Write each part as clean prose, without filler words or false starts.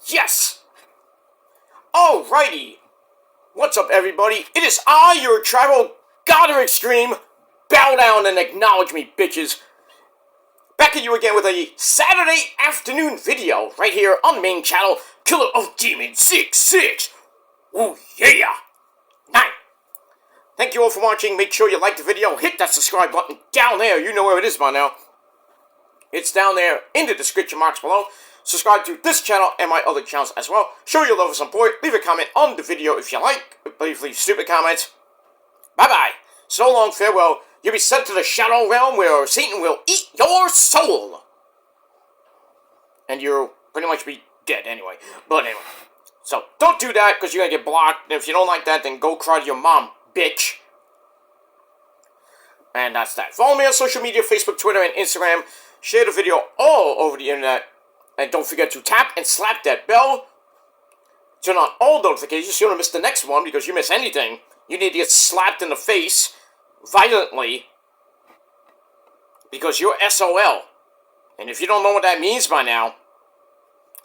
Yes! Alrighty! What's up, everybody? It is I, your tribal god of extreme. Bow down and acknowledge me, bitches. Back at you again with a Saturday afternoon video, right here on the main channel, Killer of Demons 66. Ooh, yeah! 9. Thank you all for watching. Make sure you like the video. Hit that subscribe button down there. You know where it is by now. It's down there in the description box below. Subscribe to this channel and my other channels as well. Show your love and support. Leave a comment on the video if you like. Please leave stupid comments. Bye-bye. So long, farewell. You'll be sent to the Shadow Realm where Satan will eat your soul. And you'll pretty much be dead anyway. But anyway. So, don't do that because you're going to get blocked. And if you don't like that, then go cry to your mom, bitch. And that's that. Follow me on social media, Facebook, Twitter, and Instagram. Share the video all over the internet. And don't forget to tap and slap that bell. Turn on all notifications so you don't miss the next one, because you miss anything, you need to get slapped in the face violently because you're SOL. And if you don't know what that means by now,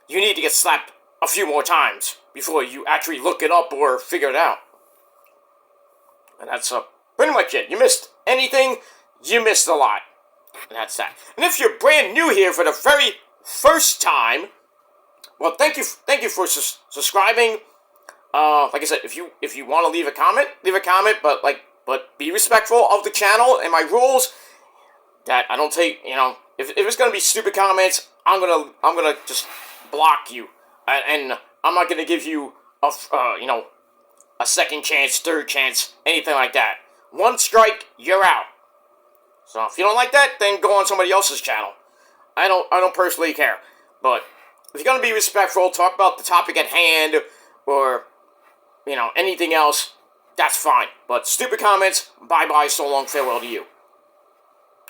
you need to get slapped a few more times before you actually look it up or figure it out. And that's pretty much it. You missed anything, you missed a lot. And that's that. And if you're brand new here for the very first time, well, thank you for subscribing. Like I said, if you want to leave a comment, but be respectful of the channel and my rules. That I don't take, if it's gonna be stupid comments, I'm gonna just block you, and I'm not gonna give you a second chance, third chance, anything like that. One strike, you're out. So if you don't like that, then go on somebody else's channel. I don't personally care. But if you're gonna be respectful, talk about the topic at hand, or anything else, that's fine. But stupid comments, bye-bye, so long, farewell to you.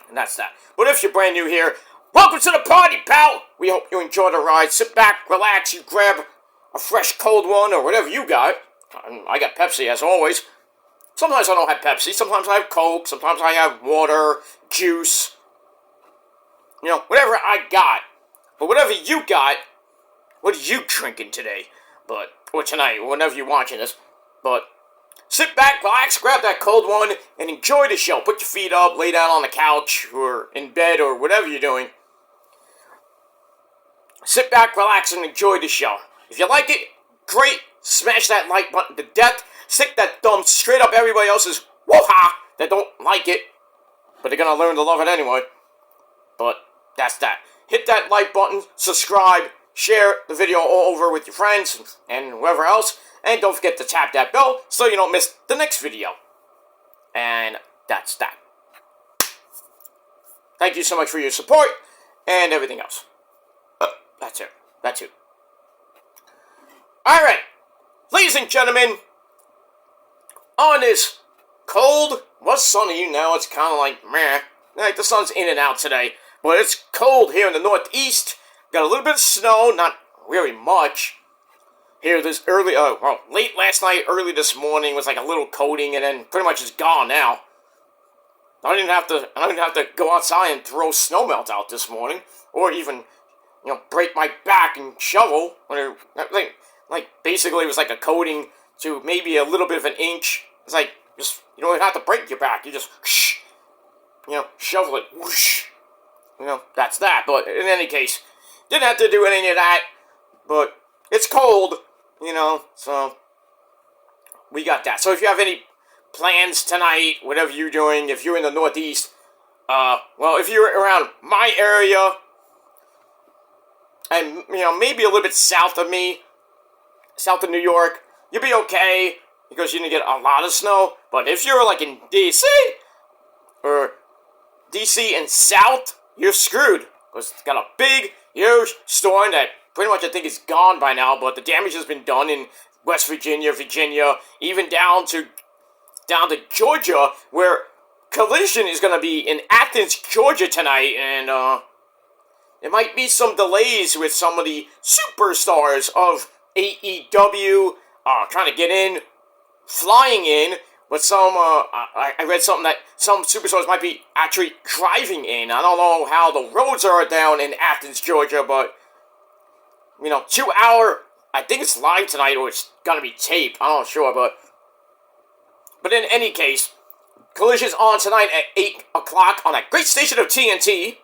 And that's that. But if you're brand new here, welcome to the party, pal! We hope you enjoy the ride. Sit back, relax, you grab a fresh cold one, or whatever you got. I got Pepsi, as always. Sometimes I don't have Pepsi, sometimes I have Coke, sometimes I have water, juice. Whatever I got. But whatever you got, what are you drinking today? Or tonight, or whenever you're watching this. But sit back, relax, grab that cold one, and enjoy the show. Put your feet up, lay down on the couch, or in bed, or whatever you're doing. Sit back, relax, and enjoy the show. If you like it, great. Smash that like button to death. Stick that thumb straight up everybody else's woo-ha that don't like it. But they're going to learn to love it anyway. But that's that. Hit that like button, subscribe, share the video all over with your friends and whoever else. And don't forget to tap that bell so you don't miss the next video. And that's that. Thank you so much for your support and everything else. That's it. Alright. Ladies and gentlemen, on this cold, sunny, now it's kind of like meh. Like the sun's in and out today. But it's cold here in the northeast. Got a little bit of snow, not very much. Here this late last night, early this morning was like a little coating, and then pretty much it's gone now. I don't even have to go outside and throw snow melt out this morning, or even break my back and shovel. Basically it was like a coating to maybe a little bit of an inch. It's like you don't even have to break your back. You just shovel it. Whoosh. That's that. But in any case, didn't have to do any of that. But it's cold, so we got that. So if you have any plans tonight, whatever you're doing, if you're in the Northeast, if you're around my area, and, maybe a little bit south of me, south of New York, you'll be okay, because you didn't get a lot of snow. But if you're, like, in D.C., or D.C. and south, you're screwed, because it's got a big, huge storm that pretty much I think is gone by now, but the damage has been done in West Virginia, even down to Georgia, where Collision is going to be in Athens, Georgia tonight, and there might be some delays with some of the superstars of AEW trying to get in, flying in, but I read something that some superstars might be actually driving in. I don't know how the roads are down in Athens, Georgia, but 2-hour, I think it's live tonight or it's gonna be taped, I'm not sure, but in any case, Collision's on tonight at 8 o'clock on that great station of TNT.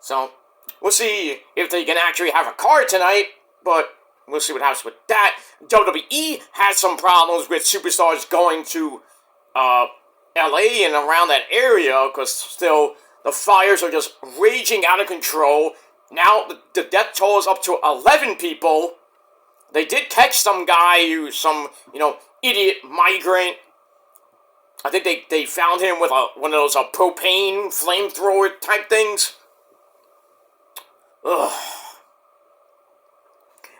So, we'll see if they can actually have a card tonight, but we'll see what happens with that. WWE has some problems with superstars going to LA and around that area, because still the fires are just raging out of control. Now the death toll is up to 11 people. They did catch some guy some idiot migrant. I think they found him with one of those propane flamethrower type things. Ugh.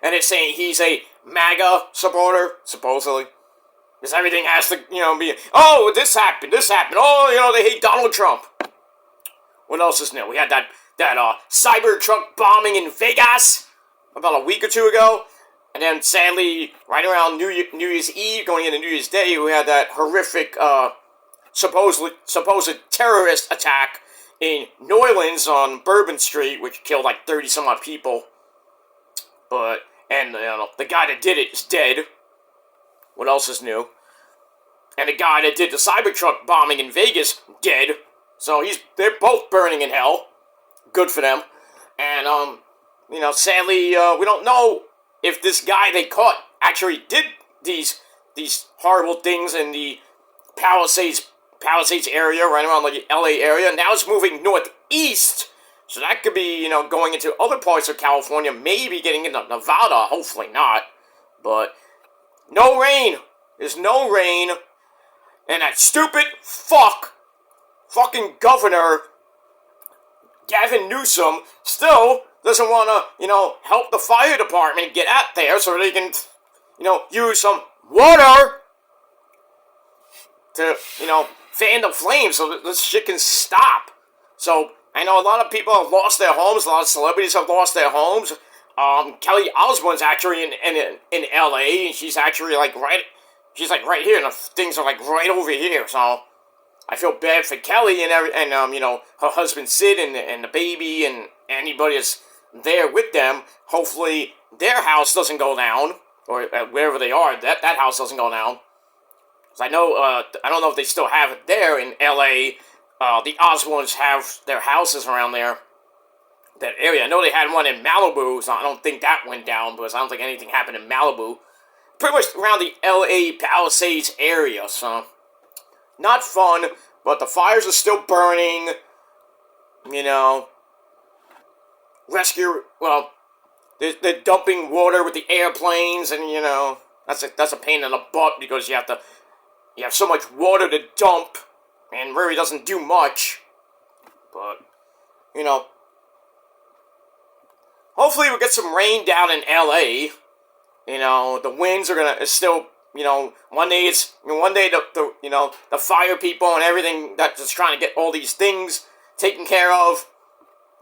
And it's saying he's a MAGA supporter, supposedly. Because everything has to, be, oh, this happened, oh, they hate Donald Trump. What else is new? We had that Cybertruck bombing in Vegas about a week or two ago. And then, sadly, right around New Year's Eve, going into New Year's Day, we had that horrific, supposed terrorist attack in New Orleans on Bourbon Street, which killed like 30-some-odd people. And the guy that did it is dead. What else is new? And the guy that did the Cybertruck bombing in Vegas, dead. So they're both burning in hell. Good for them. And, sadly, we don't know if this guy they caught actually did these horrible things in the Palisades area, right around the LA area. Now it's moving northeast. So that could be, going into other parts of California, maybe getting into Nevada, hopefully not. But no rain. There's no rain. And that stupid fucking governor, Gavin Newsom, still doesn't want to, help the fire department get out there so they can, use some water to, fan the flames so that this shit can stop. So, I know a lot of people have lost their homes, a lot of celebrities have lost their homes. Kelly Osbourne's actually in LA, and she's actually right here, and the things are right over here, so I feel bad for Kelly and her husband Sid and the baby and anybody that's there with them. Hopefully their house doesn't go down, or wherever they are, that house doesn't go down. Because I know, I don't know if they still have it there in LA. The Osbournes have their houses around there, that area. I know they had one in Malibu, so I don't think that went down, because I don't think anything happened in Malibu. Pretty much around the LA Palisades area, so not fun, but the fires are still burning. They're dumping water with the airplanes, and that's a pain in the butt, because you have so much water to dump, and really doesn't do much. But hopefully we'll get some rain down in LA. The winds are still, one day the fire people and everything that's just trying to get all these things taken care of,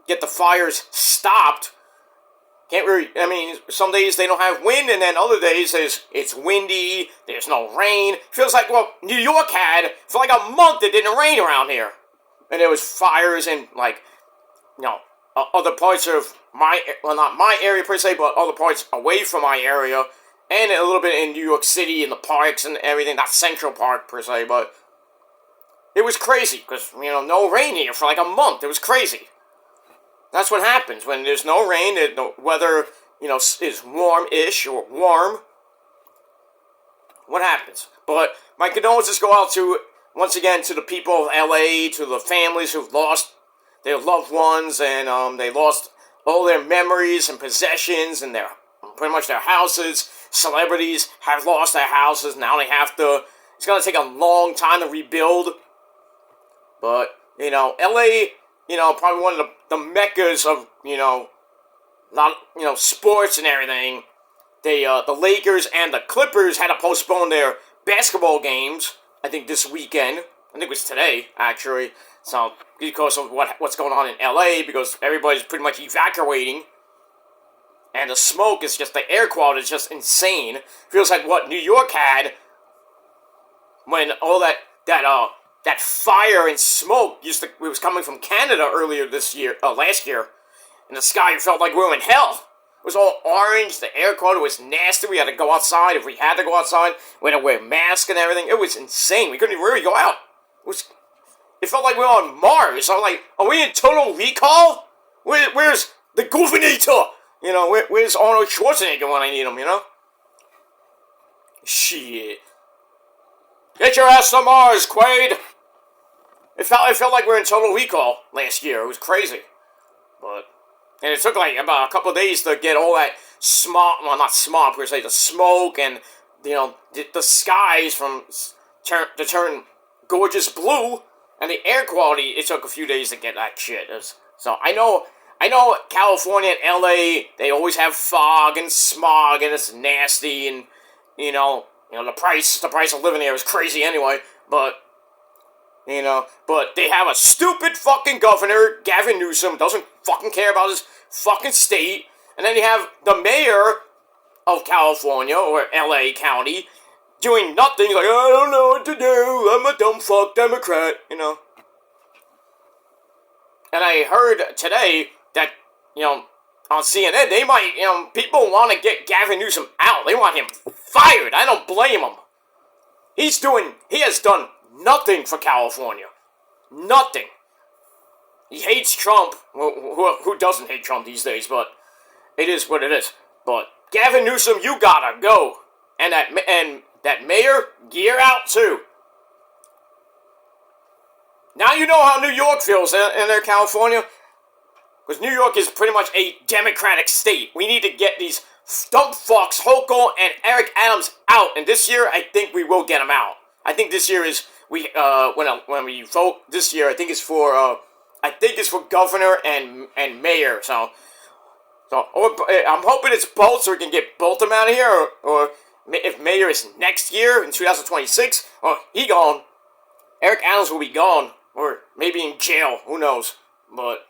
get the fires stopped. Can't really, some days they don't have wind, and then other days it's windy, there's no rain. Feels like, New York had, for like a month it didn't rain around here. And there was fires in, other parts of not my area per se, but other parts away from my area, and a little bit in New York City, in the parks and everything, not Central Park per se, but it was crazy, because, no rain here for like a month. It was crazy. That's what happens when there's no rain, the weather, is warm-ish or warm. What happens? But my condolences go out once again, to the people of LA, to the families who've lost their loved ones, and they lost all their memories and possessions and pretty much their houses. Celebrities have lost their houses. Now it's going to take a long time to rebuild. But, LA, probably one of the meccas of, sports and everything. The Lakers and the Clippers had to postpone their basketball games, I think this weekend. I think it was today, actually. So, because of what's going on in LA, because everybody's pretty much evacuating. And the smoke is the air quality is just insane. Feels like what New York had when all that fire and smoke it was coming from Canada earlier last year. In the sky, it felt like we were in hell. It was all orange. The air quality was nasty. We had to go outside. If we had to go outside, we had to wear masks and everything. It was insane. We couldn't even really go out. It felt like we were on Mars. I'm like, are we in total recall? Where's the Governator? You know, where's Arnold Schwarzenegger when I need him, you know? Shit. Get your ass to Mars, Quaid! It felt like we were in total recall last year. It was crazy. And it took like about a couple of days to get all that smog, well, not smog per se, the smoke and, you know, the skies to turn gorgeous blue, and the air quality, it took a few days to get that shit. So I know California and LA, they always have fog and smog, and it's nasty, and, you know, the price of living there is crazy anyway, but they have a stupid fucking governor, Gavin Newsom, doesn't fucking care about his fucking state, and then you have the mayor of California, or LA County, doing nothing. He's like, I don't know what to do, I'm a dumb fuck Democrat, you know. And I heard today that, you know, on CNN, they might, you know, people want to get Gavin Newsom out. They want him fired. I don't blame him. He has done nothing for California. Nothing. He hates Trump. Who doesn't hate Trump these days? But it is what it is. But Gavin Newsom, you gotta go. And that mayor, gear out too. Now you know how New York feels in their California. Because New York is pretty much a Democratic state. We need to get these dumb fucks, Hochul and Eric Adams, out. And this year, I think we will get them out. I think this year is when we vote this year. I think it's for governor and mayor. So I'm hoping it's both, so we can get both of them out of here. Or if mayor is next year in 2026, he gone. Eric Adams will be gone, or maybe in jail. Who knows? But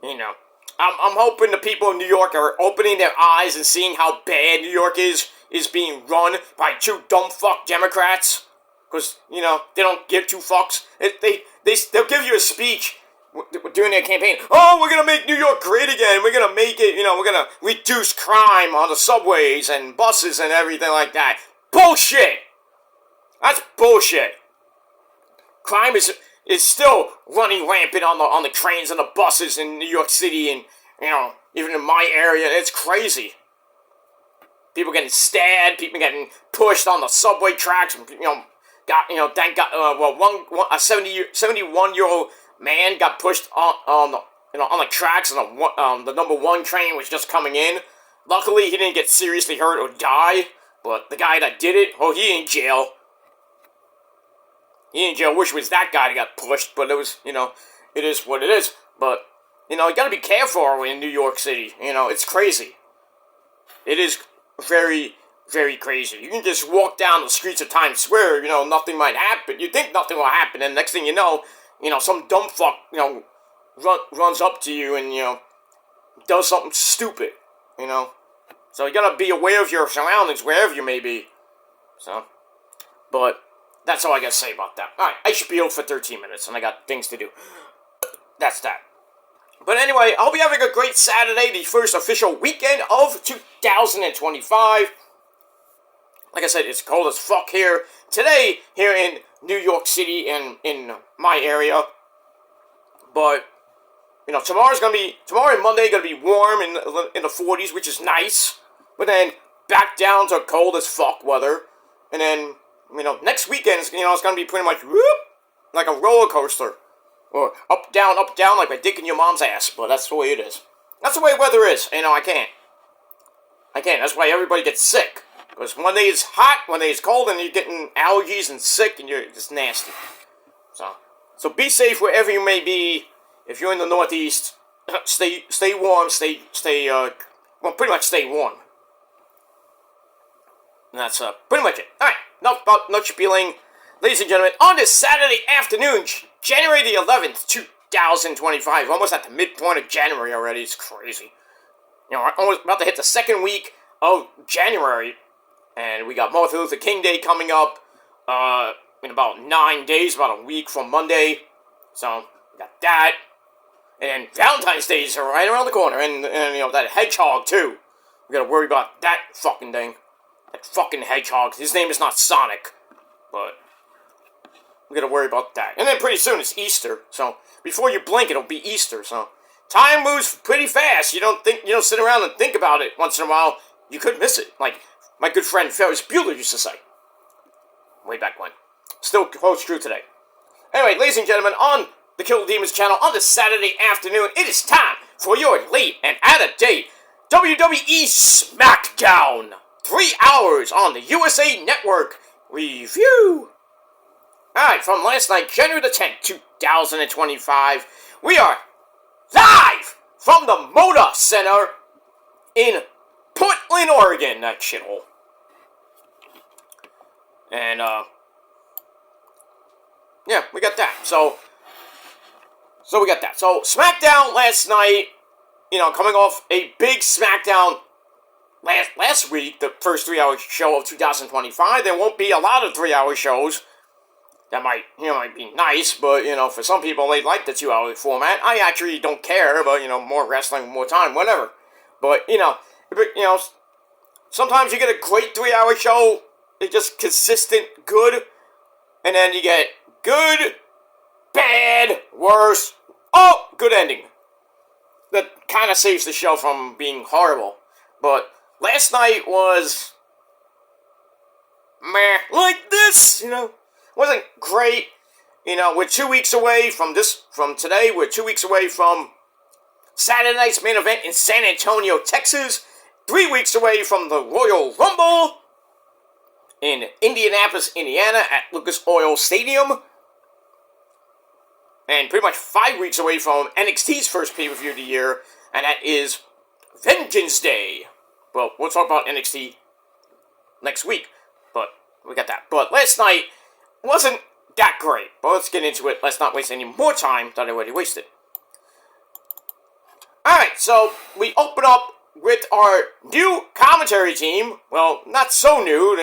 you know, I'm hoping the people in New York are opening their eyes and seeing how bad New York is being run by two dumb fuck Democrats. Because, you know, they don't give two fucks. They'll give you a speech during their campaign. Oh, we're going to make New York great again. We're going to make it, you know, we're going to reduce crime on the subways and buses and everything like that. Bullshit! That's bullshit. Crime is still running rampant on the trains and the buses in New York City, and, you know, even in my area. It's crazy. People getting stabbed, people getting pushed on the subway tracks, and, thank God, a 71-year-old man got pushed on the tracks, and the number 1 train was just coming in. Luckily, he didn't get seriously hurt or die, but the guy that did it, he in jail. He in jail. Wish it was that guy that got pushed, but it was, you know, it is what it is. But, you know, you gotta be careful in New York City. You know, it's crazy. It is very, very crazy. You can just walk down the streets of Times Square, you know, nothing might happen. You think nothing will happen, and next thing you know, some dumb fuck, you know, runs up to you and, you know, does something stupid, you know. So you gotta be aware of your surroundings wherever you may be. So, but that's all I gotta say about that. Alright, I should be over for 13 minutes, and I got things to do. That's that. But anyway, I hope you're having a great Saturday, the first official weekend of 2025. Like I said, it's cold as fuck here today, here in New York City and in my area. But, you know, tomorrow and Monday gonna be warm in the 40s, which is nice. But then back down to cold as fuck weather. And then, you know, next weekend, it's gonna be pretty much whoop, like a roller coaster. Or up, down, like my dick in your mom's ass. But that's the way it is. That's the way weather is. You know, I can't. That's why everybody gets sick. Because one day it's hot, one day it's cold, and you're getting allergies and sick, and you're just nasty. So be safe wherever you may be. If you're in the Northeast, stay warm, pretty much stay warm. And that's pretty much it. Alright, enough spieling. Ladies and gentlemen, on this Saturday afternoon, January the 11th, 2025, almost at the midpoint of January already, it's crazy. You know, we're almost about to hit the second week of January, and we got Martin Luther King Day coming up in about 9 days, about a week from Monday. So, we got that. And then Valentine's Day is right around the corner, and that hedgehog too. We gotta worry about that fucking thing. That fucking hedgehog. His name is not Sonic, but we gotta worry about that. And then pretty soon it's Easter, so before you blink, it'll be Easter. So time moves pretty fast. You don't sit around and think about it once in a while. You could miss it, like my good friend Ferris Bueller used to say, way back when. Still holds true today. Anyway, ladies and gentlemen, on the Kill the Demons channel on this Saturday afternoon, it is time for your late and out-of-date WWE Smackdown. 3 hours on the USA Network review. Alright, from last night, January the 10th, 2025, we are live from the Moda Center in Portland, Oregon, that shithole. And, yeah, we got that. So we got that. So, SmackDown last night, coming off a big SmackDown last week, the first 3-hour show of 2025. There won't be a lot of 3-hour shows. That might be nice, but, for some people, they like the 2-hour format. I actually don't care, but, more wrestling, more time, whatever. But, sometimes you get a great 3-hour show, it's just consistent, good, and then you get good, bad, worse, good ending. That kind of saves the show from being horrible. But last night was meh, like this, wasn't great. We're 2 weeks away from today. We're 2 weeks away from Saturday night's main event in San Antonio, Texas. 3 weeks away from the Royal Rumble in Indianapolis, Indiana at Lucas Oil Stadium. And pretty much 5 weeks away from NXT's first pay-per-view of the year, and that is Vengeance Day. Well, we'll talk about NXT next week, but we got that. But last night wasn't that great, but let's get into it. Let's not waste any more time than I already wasted. Alright, so we open up with our new commentary team. Well, not so new.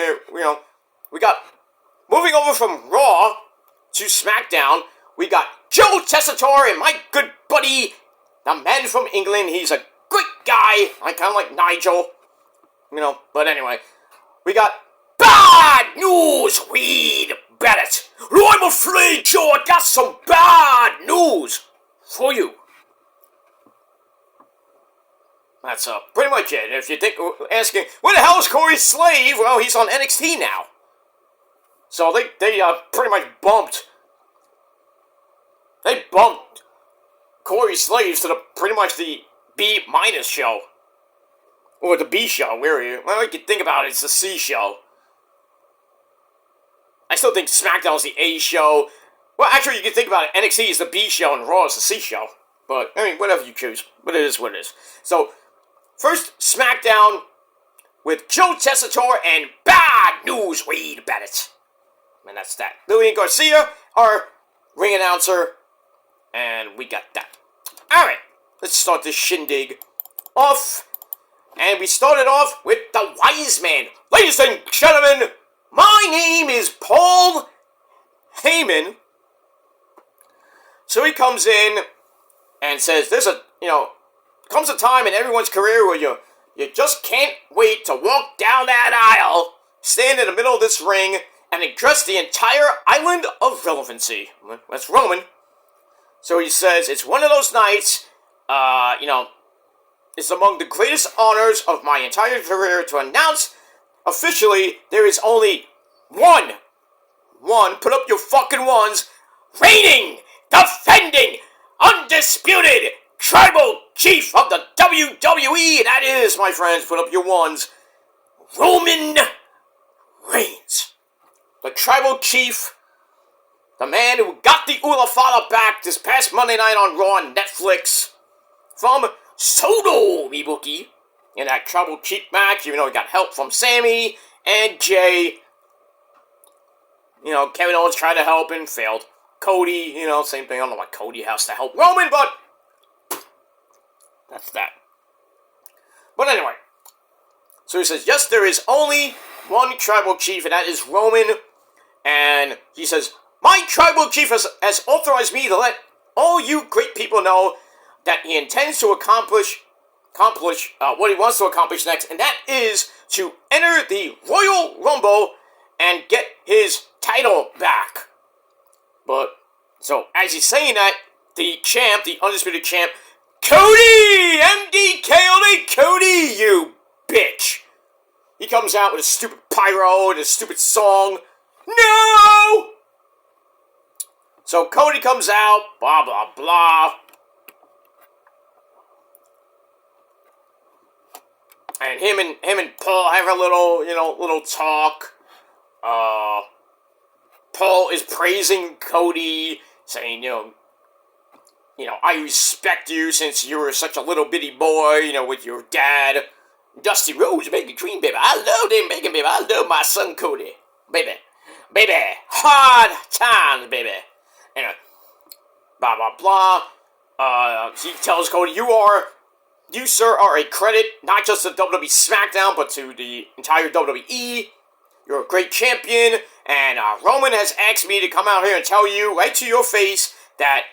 We got, moving over from Raw to SmackDown, we got Joe Tessitore and my good buddy, the man from England. He's a great guy. I kind of like Nigel. But anyway. We got bad news, Reed Bennett. I'm afraid, Joe, I got some bad news for you. That's pretty much it. If you think, asking, where the hell is Corey Slave? Well, he's on NXT now. So they pretty much bumped. They bumped Corey Slaves to pretty much the B- show. Or the B show, where are you? Well, you can think about it, it's the C show. I still think SmackDown's the A show. Well, actually, you can think about it, NXT is the B show and Raw is the C show. But, whatever you choose. But it is what it is. So, first, SmackDown with Joe Tessitore and Bad News Reed Bennett. And that's that. Lillian Garcia, our ring announcer. And we got that. Alright, let's start this shindig off. And we started off with the Wise Man. Ladies and gentlemen, my name is Paul Heyman. So he comes in and says, comes a time in everyone's career where you just can't wait to walk down that aisle, stand in the middle of this ring, and address the entire island of relevancy. That's Roman. So he says, it's one of those nights, it's among the greatest honors of my entire career to announce officially there is only one, put up your fucking ones, reigning, defending, undisputed tribal chief of the WWE, and that is, my friends, put up your ones, Roman Reigns. The tribal chief, the man who got the Ula Fala back this past Monday night on Raw on Netflix from Soto, me bookie, in that tribal chief match, even though he got help from Sammy and Jay. Kevin Owens tried to help and failed. Cody, same thing. I don't know why Cody has to help Roman, but that's that. But anyway, so he says, yes, there is only one tribal chief, and that is Roman. And he says, my tribal chief has authorized me to let all you great people know that he intends to accomplish what he wants to accomplish next, and that is to enter the Royal Rumble and get his title back. But, so, as he's saying that, the champ, the undisputed champ, Cody! MDKOD Cody, you bitch! He comes out with a stupid pyro and a stupid song. No! So Cody comes out, blah, blah, blah. And him and Paul have a little talk. Paul is praising Cody, saying, I respect you since you were such a little bitty boy, with your dad. Dusty Rhodes making cream, baby. I love them making, baby. I love my son Cody. Baby. Hard times, baby. Blah, blah, blah. He tells Cody, you, sir, are a credit, not just to WWE Smackdown, but to the entire WWE. You're a great champion, and Roman has asked me to come out here and tell you right to your face that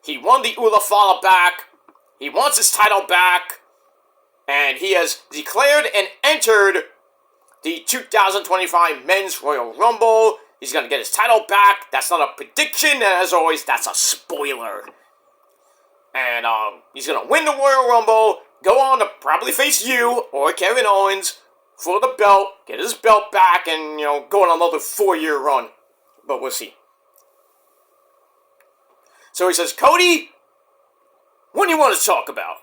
he won the Ula Fala back, he wants his title back, and he has declared and entered the 2025 Men's Royal Rumble. He's going to get his title back. That's not a prediction, and as always, that's a spoiler. And he's going to win the Royal Rumble, go on to probably face you or Kevin Owens for the belt, get his belt back, and, go on another 4-year run. But we'll see. So he says, Cody, what do you want to talk about?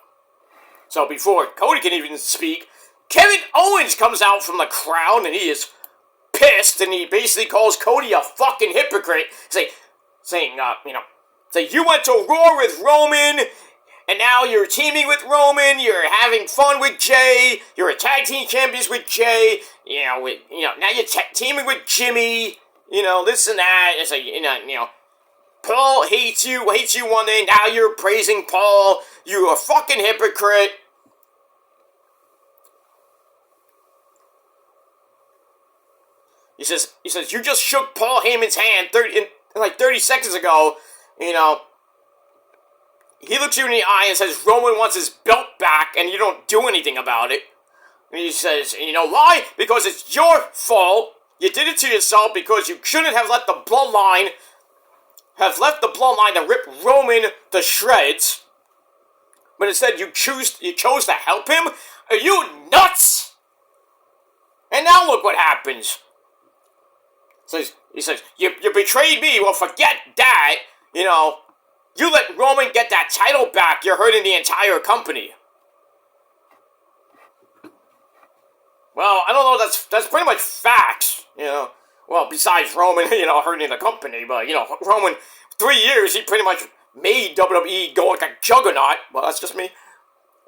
So before Cody can even speak, Kevin Owens comes out from the crowd, and he is pissed, and he basically calls Cody a fucking hypocrite, saying, you went to Raw with Roman, and now you're teaming with Roman, you're having fun with Jay, you're a tag team champions with Jay, now you're teaming with Jimmy, this and that. It's like, Paul hates you one day, now you're praising Paul, you're a fucking hypocrite. He says, you just shook Paul Heyman's hand 30 seconds ago, He looks you in the eye and says Roman wants his belt back, and you don't do anything about it. And he says, and you know why? Because it's your fault. You did it to yourself because you shouldn't have let the bloodline to rip Roman to shreds. But instead you chose to help him? Are you nuts? And now look what happens. He says, you betrayed me. Well, forget that. You let Roman get that title back, you're hurting the entire company. Well, I don't know, that's pretty much facts, Well, besides Roman, hurting the company, but, Roman, 3 years, he pretty much made WWE go like a juggernaut. Well, that's just me.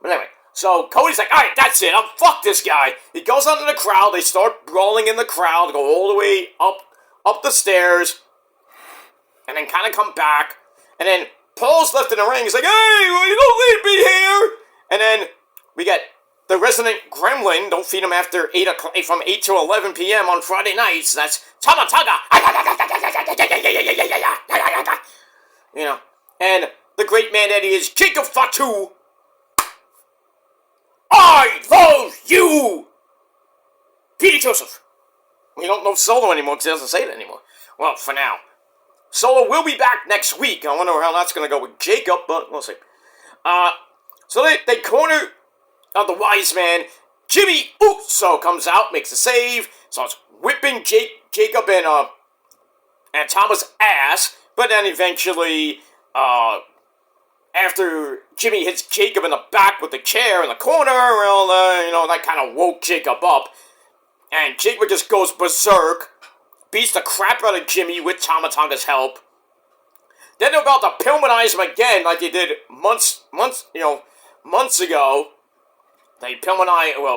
But anyway, so Cody's like, alright, that's it, fuck this guy. He goes out to the crowd, they start brawling in the crowd, go all the way up the stairs, and then kind of come back. And then Paul's left in the ring. He's like, hey, well, you don't leave me here. And then we get the resident gremlin. Don't feed him after 8 o'clock, from 8 to 11 p.m. on Friday nights. That's Tama Tonga. And the great man that he is, Jacob Fatu. I love you. Peter Joseph. We don't know Solo anymore because he doesn't say it anymore. Well, for now. Solo will be back next week. I wonder how that's going to go with Jacob, but we'll see. So they corner the wise man. Jimmy Uso comes out, makes a save, starts whipping Jacob and Thomas' ass, but then eventually, after Jimmy hits Jacob in the back with the chair in the corner, well, that kind of woke Jacob up, and Jacob just goes berserk. Beats the crap out of Jimmy with Tama Tonga's help. Then they're about to Pillmanize him again, like they did months ago. They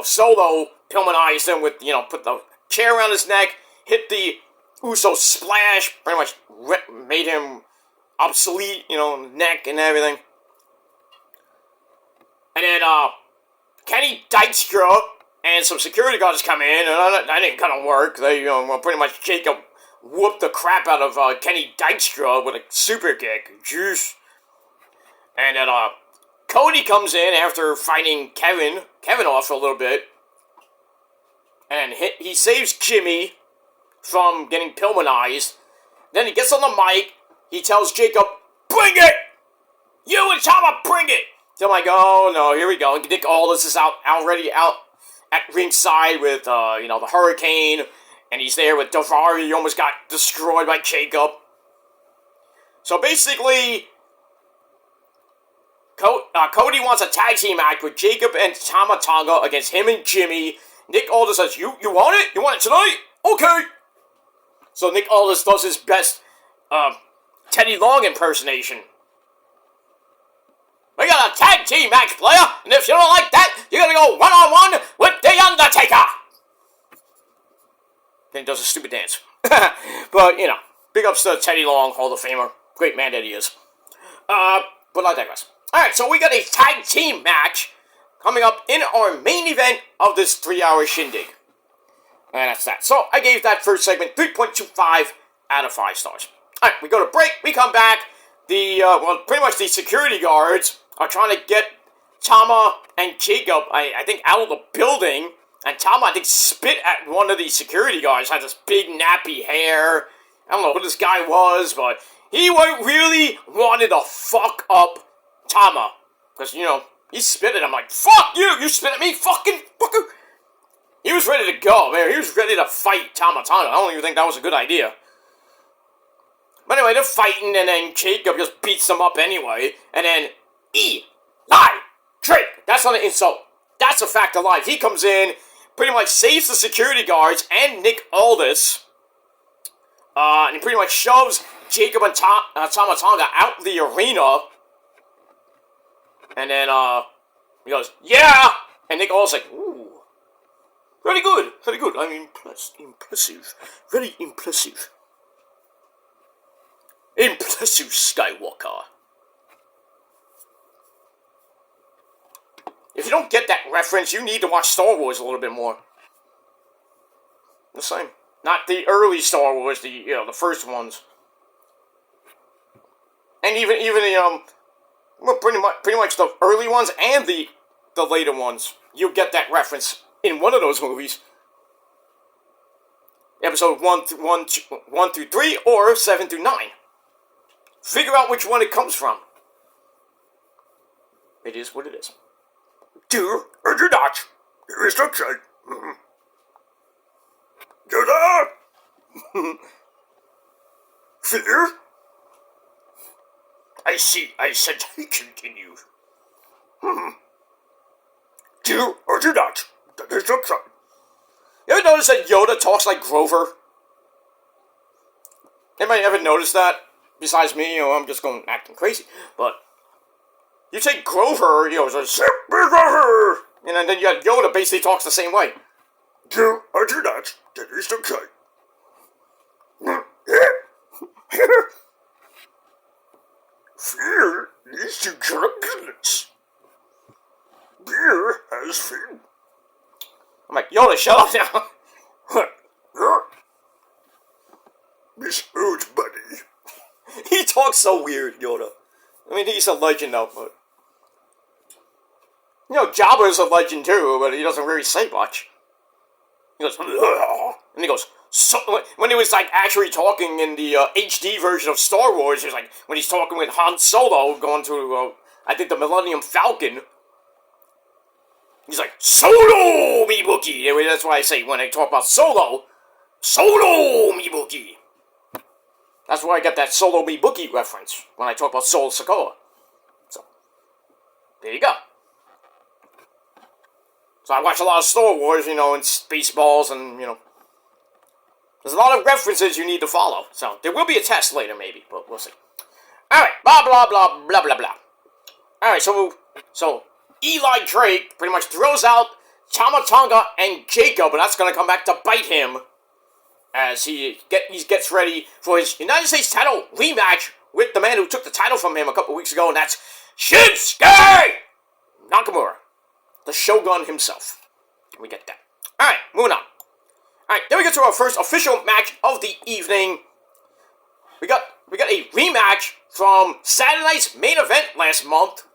Solo Pillmanized him with, put the chair around his neck, hit the Uso splash, pretty much made him obsolete, neck and everything. And then, Kenny Dykstra and some security guards come in, and that didn't kind of work. They, pretty much Jacob whooped the crap out of Kenny Dykstra with a super kick. Juice. And then, Cody comes in after fighting Kevin off for a little bit. And he saves Jimmy from getting Pillmanized. Then he gets on the mic. He tells Jacob, "Bring it! You and Tama, bring it!" So I'm like, oh no, here we go. Nick Aldis is already out at ringside with, the Hurricane. And he's there with Daivari. He almost got destroyed by Jacob. So basically, Cody wants a tag team match with Jacob and Tama Tonga against him and Jimmy. Nick Aldis says, you want it? You want it tonight? Okay. So Nick Aldis does his best Teddy Long impersonation. We got a tag team match, player, and if you don't like that, you're gonna go one-on-one with The Undertaker. Then he does a stupid dance. But, big ups to Teddy Long, Hall of Famer. Great man that he is. But I digress. Alright, so we got a tag team match coming up in our main event of this 3-hour shindig. And that's that. So, I gave that first segment 3.25 out of 5 stars. Alright, we go to break, we come back. Pretty much the security guards are trying to get Tama and Jacob, I think, out of the building. And Tama, I think, spit at one of the security guards. Had this big nappy hair. I don't know who this guy was, but he really wanted to fuck up Tama. Because, he spit at him like, fuck you! You spit at me, fucking fucker! He was ready to go, man. He was ready to fight Tama Tonga. I don't even think that was a good idea. But anyway, they're fighting, and then Jacob just beats them up anyway. And then Eli Drake. That's not an insult. That's a fact of life. He comes in, pretty much saves the security guards and Nick Aldis. And he pretty much shoves Jacob and Tama Tonga out the arena. And then, he goes, yeah! And Nick Aldis like, ooh. Very good, very good. I'm impressive. Very impressive. Impressive, Skywalker. If you don't get that reference, you need to watch Star Wars a little bit more. The same. Not the early Star Wars, the first ones. And even pretty much the early ones and the later ones. You get that reference in one of those movies. Episode 1 through 3 or 7 through 9. Figure out which one it comes from. It is what it is. Do or do not. There is no shade. Yoda! Fear? I see. I said he continues. Do or do not. There is no shade. You ever notice that Yoda talks like Grover? Anybody ever notice that? Besides me, I'm just acting crazy. But you take Grover, it's like, Grover! And then you have Yoda basically talks the same way. Do or do not. That is the kind. Fear needs to get a balance. Beer has fin. I'm like, Yoda, shut up now. Miss Oat Buddy. He talks so weird, Yoda. I mean, he's a legend though, but... Jabba's a legend too, but he doesn't really say much. He goes, ugh. And he goes, so... When he was, actually talking in the HD version of Star Wars, he was like, when he's talking with Han Solo, going to, I think, the Millennium Falcon, he's like, Solo, me Wookie! Anyway, that's why I say, when I talk about Solo, Solo, me Wookie! That's where I get that Solo Me Bookie reference when I talk about Soul Sokoa. So, there you go. So I watch a lot of Star Wars, and Spaceballs, and, there's a lot of references you need to follow. So, there will be a test later, maybe, but we'll see. Alright, blah, blah, blah, blah, blah, blah. Alright, so Eli Drake pretty much throws out Tama Tonga and Jacob, and that's going to come back to bite him. As he gets ready for his United States title rematch with the man who took the title from him a couple weeks ago, and that's Shinsuke Nakamura, the Shogun himself. We get that. Alright, moving on. Alright, then we get to our first official match of the evening. We got a rematch from Saturday night's main event last month.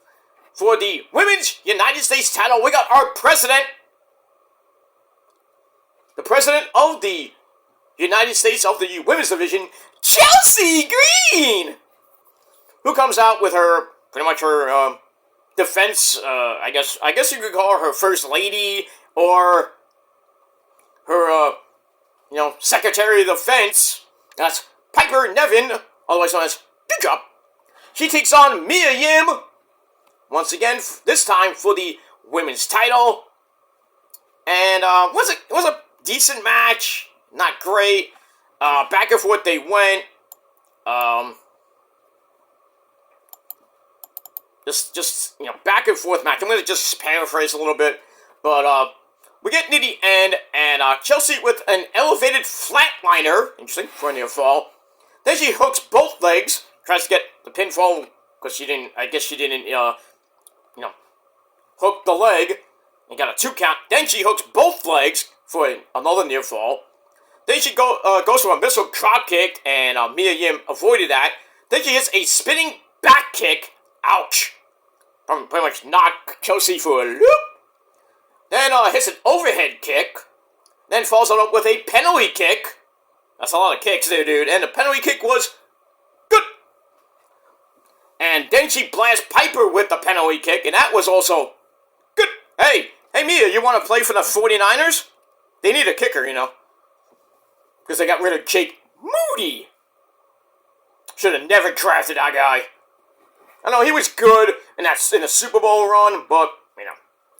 for the Women's United States title, we got our president, the president of the United States of the Women's Division, Chelsea Green, who comes out with her, pretty much her, defense, I guess you could call her first lady, or her, Secretary of Defense. That's Piper Niven, otherwise known as Dewdrop. She takes on Mia Yim, once again, this time for the women's title. And, it was a decent match, not great. Back and forth they went. Just back and forth match. I'm going to just paraphrase a little bit. But, we get near the end, and Chelsea with an elevated flatliner, interesting, for a near fall. Then she hooks both legs, tries to get the pinfall, because she didn't hook the leg, and got a 2 count. Then she hooks both legs for another near fall. Then she goes for a missile drop kick, and Mia Yim avoided that. Then she hits a spinning back kick, ouch, pretty much knocked Chelsea for a loop. Then hits an overhead kick. Then follows it up with a penalty kick. That's a lot of kicks there, dude. And the penalty kick was good. And then she blasts Piper with the penalty kick. And that was also good. Hey Mia, you want to play for the 49ers? They need a kicker, because they got rid of Jake Moody. Should have never drafted that guy. I know he was good in the Super Bowl run, but,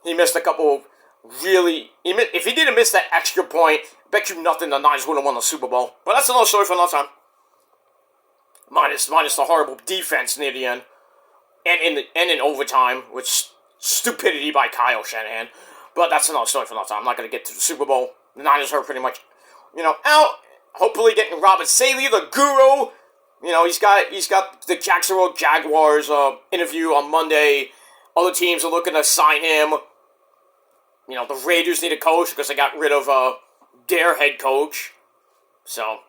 he missed a couple of if he didn't miss that extra point, I bet you nothing the Niners would have won the Super Bowl. But that's another story for another time. Minus the horrible defense near the end. And in overtime, which stupidity by Kyle Shanahan. But that's another story for another time. I'm not going to get to the Super Bowl. The Niners are pretty much, out. Hopefully getting Robert Saley, the guru. He's got the Jacksonville Jaguars interview on Monday. Other teams are looking to sign him. The Raiders need a coach because they got rid of their head coach. So,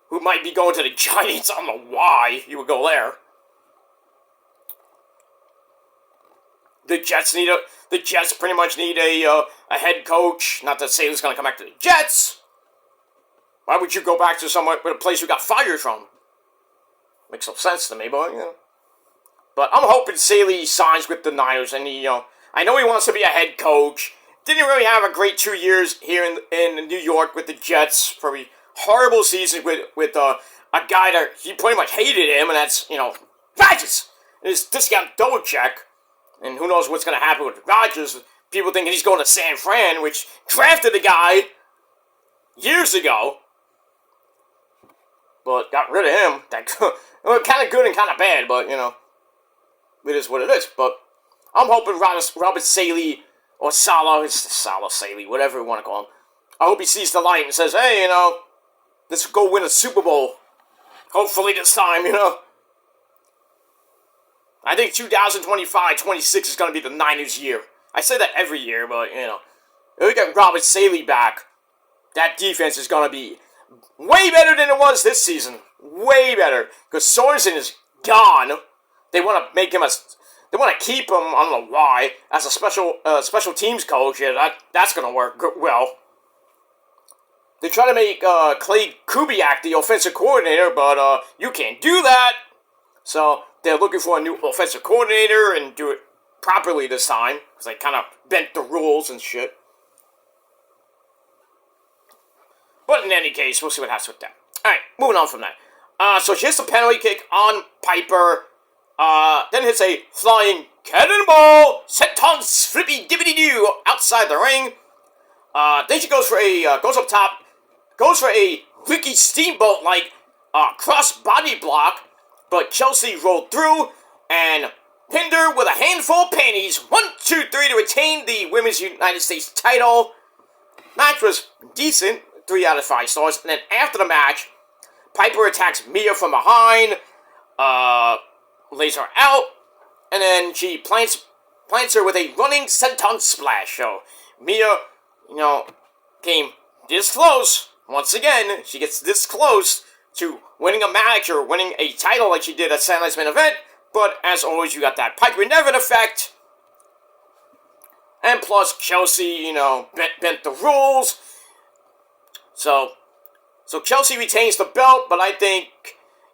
who might be going to the Giants? I don't know why you would go there. The Jets pretty much need a head coach. Not that Saley's going to come back to the Jets. Why would you go back to a place you got fired from? Makes no sense to me, but, But I'm hoping Saley signs with the Niners, and I know he wants to be a head coach. Didn't really have a great 2 years here in New York with the Jets. Probably horrible season with a guy that he pretty much hated him, and that's, Rodgers. His discount double check. And who knows what's going to happen with Rodgers. People thinking he's going to San Fran, which drafted the guy years ago. But got rid of him. Kind of good and kind of bad, but, it is what it is. But I'm hoping Robert Saley, or Salah Saley, whatever you want to call him. I hope he sees the light and says, hey, let's go win a Super Bowl. Hopefully this time, I think 2025-26 is going to be the Niners' year. I say that every year, but, if we get Robert Saley back, that defense is going to be way better than it was this season. Way better. Because Sorensen is gone. They want to make him they want to keep him, I don't know why, as a special teams coach. Yeah, that's going to work well. They try to make Clay Kubiak the offensive coordinator, but you can't do that. So they're looking for a new offensive coordinator and do it properly this time, because they kind of bent the rules and shit. But in any case, we'll see what happens with that. Alright, moving on from that. So she hits a penalty kick on Piper. Then hits a flying cannonball, senton flippy dippity doo outside the ring. Then she goes up top, goes for a Ricky Steamboat like cross body block, but Chelsea rolled through and pinned her with a handful of panties. 1, 2, 3 to retain the Women's United States title. Match was decent, 3 out of 5 stars. And then after the match, Piper attacks Mia from behind. Lays her out, and then she plants her with a running senton splash. So Mia, came this close. Once again, she gets this close to winning a match or winning a title like she did at Saturday's main event. But as always, you got that Piper Niven effect. And plus, Chelsea, bent the rules. So Chelsea retains the belt, but I think,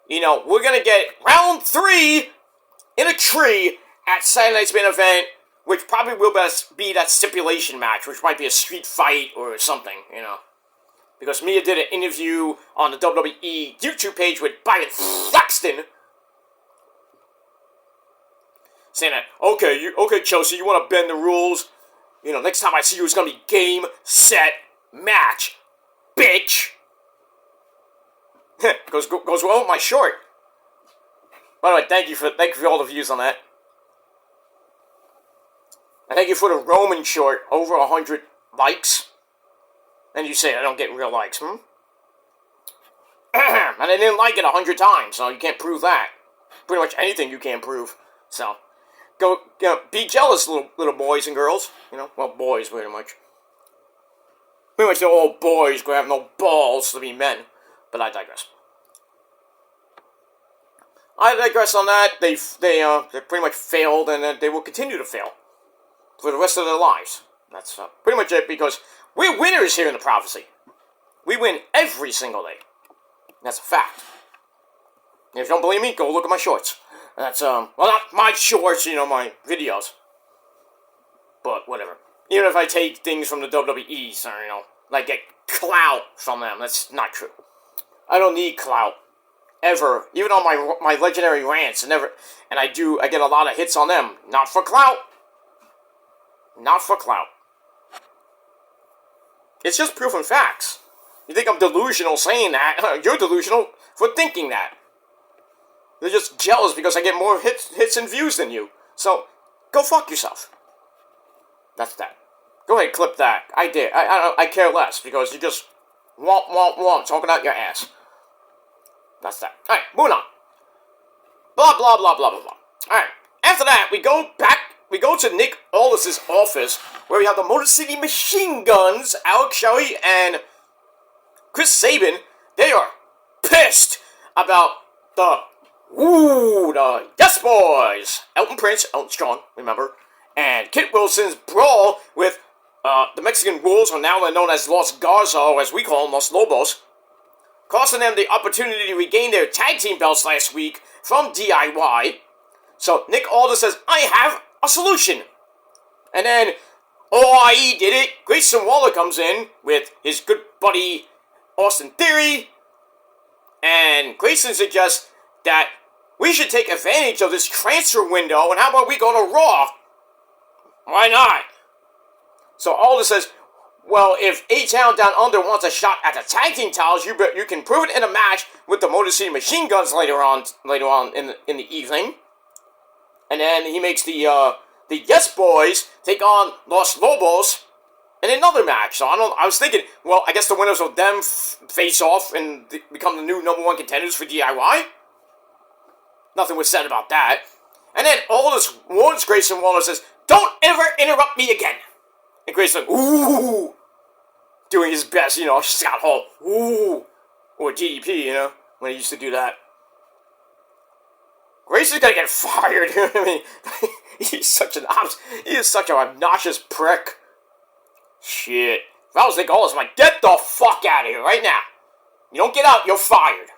we're going to get round 3 in a tree at Saturday night's main event, which probably will be that stipulation match, which might be a street fight or something, Because Mia did an interview on the WWE YouTube page with Byron Saxton, saying that, okay, Chelsea, you want to bend the rules? Next time I see you, it's going to be game, set, match, bitch. goes well with my short. By the way, thank you for all the views on that. And thank you for the Roman short, over 100 likes. And you say I don't get real likes, And I didn't like it 100 times, so you can't prove that. Pretty much anything you can't prove. So, go, be jealous, little boys and girls. Well, boys, pretty much. Pretty much they're all boys who have no balls to be men. But I digress. On that. They pretty much failed, and they will continue to fail for the rest of their lives. That's pretty much it, because we're winners here in the Prophecy. We win every single day. That's a fact. And if you don't believe me, go look at my shorts. That's, well, not my shorts, my videos. But whatever. Even if I take things from the WWE, or, like get clout from them, that's not true. I don't need clout. Ever. Even on my legendary rants, and I get a lot of hits on them. Not for clout. Not for clout. It's just proof and facts. You think I'm delusional saying that? You're delusional for thinking that. They're just jealous because I get more hits and views than you. So, go fuck yourself. That's that. Go ahead, clip that. I did. I care less, because you just womp, talking out your ass. That's that. Alright, moving on. Blah, blah, blah, blah, blah, blah. Alright, after that, we go to Nick Aldis' office, where we have the Motor City Machine Guns, Alex Shelley and Chris Sabin. They are pissed about the Yes Boys. Elton Prince, Elton Strong, remember, and Kit Wilson's brawl with the Mexican Wolves, or now they're known as Los Garza, or as we call them, Los Lobos, costing them the opportunity to regain their tag team belts last week from DIY. So Nick Aldis says, I have a solution. And then OIE did it. Grayson Waller comes in with his good buddy Austin Theory. And Grayson suggests that we should take advantage of this transfer window, and how about we go to Raw? Why not? So Aldis says, well, if A-Town Down Under wants a shot at the tag team titles, you can prove it in a match with the Motor City Machine Guns later on in the evening. And then he makes the Yes Boys take on Los Lobos in another match. So I was thinking, well, I guess the winners of them face off and become the new number 1 contenders for DIY. Nothing was said about that. And then Aldis warns Grayson Waller, says, don't ever interrupt me again. And Grayson, ooh, doing his best, Scott Hall, ooh, or DDP, when he used to do that. Grayson's gonna get fired. I mean, he is such an obnoxious prick. Shit. If I was Nick Aldis, I'm like, get the fuck out of here right now. You don't get out, you're fired.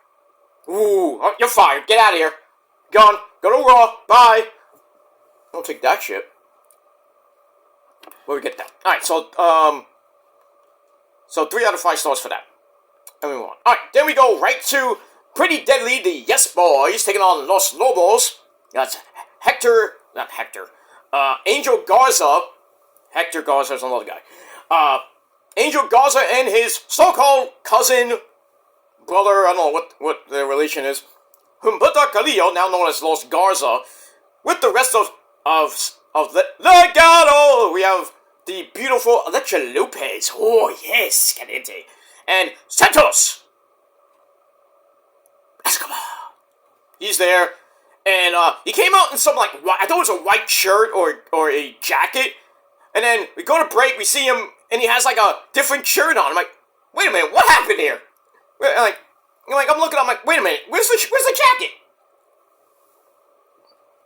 Ooh, you're fired. Get out of here. Gone. Go to Raw. Bye. Don't take that shit. Where we get that? Alright, so 3 out of 5 stars for that. And we move on. Alright, then we go right to Pretty Deadly, the Yes Boys, taking on Los Lobos. That's Angel Garza. Hector Garza is another guy. Angel Garza and his so-called cousin, brother, I don't know what their relation is, Humberto Carrillo, now known as Los Garza, with the rest of the Legado. We have the beautiful Elektra Lopez. Oh, yes, caliente. And Santos Escobar. He's there. And he came out in some, I thought it was a white shirt or a jacket. And then we go to break, we see him, and he has, a different shirt on. I'm like, wait a minute, what happened here? I'm looking, I'm like, wait a minute, where's the jacket?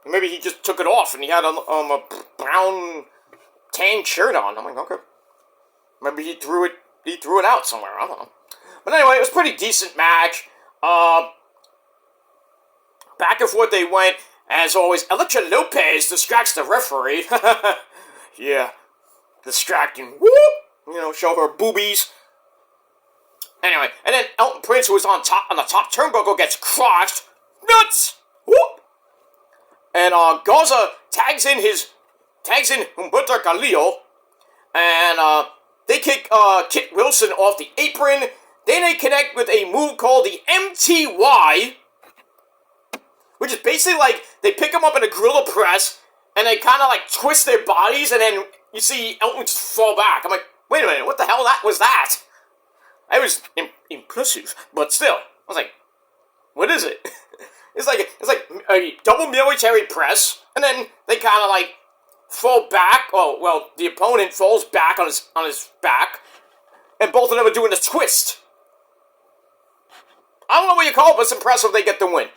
Maybe he just took it off and he had a brown tan shirt on. I'm like, okay. Maybe he threw it out somewhere. I don't know. But anyway, it was a pretty decent match. Back and forth they went. As always, Elektra Lopez distracts the referee. Yeah. Distracting. Whoop! Show her boobies. Anyway, and then Elton Prince, who was on the top turnbuckle, gets crushed. Nuts! Whoop! And Garza tags in Humberto Carrillo, and they kick Kit Wilson off the apron. Then they connect with a move called the MTY, which is basically like they pick them up in a gorilla press, and they kind of like twist their bodies, and then you see Elton just fall back. I'm like, wait a minute, what the hell was that? That was impressive, but still, I was like, what is it? It's like a double military press, and then they kind of like fall back. Oh well, the opponent falls back on his back, and both of them are doing a twist. I don't know what you call it, but it's impressive they get the win.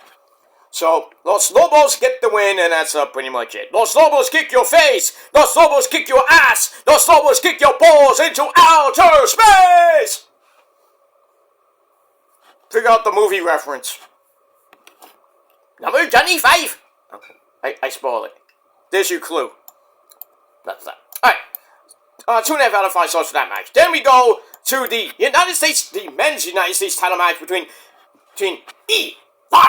So Los Lobos get the win, and that's pretty much it. Los Lobos kick your face. Los Lobos kick your ass. Los Lobos kick your balls into outer space. Figure out the movie reference. Number 25. Okay, I spoiled it. There's your clue. That's that. Alright. 2.5 out of 5 stars for that match. Then we go to the men's United States title match between Eli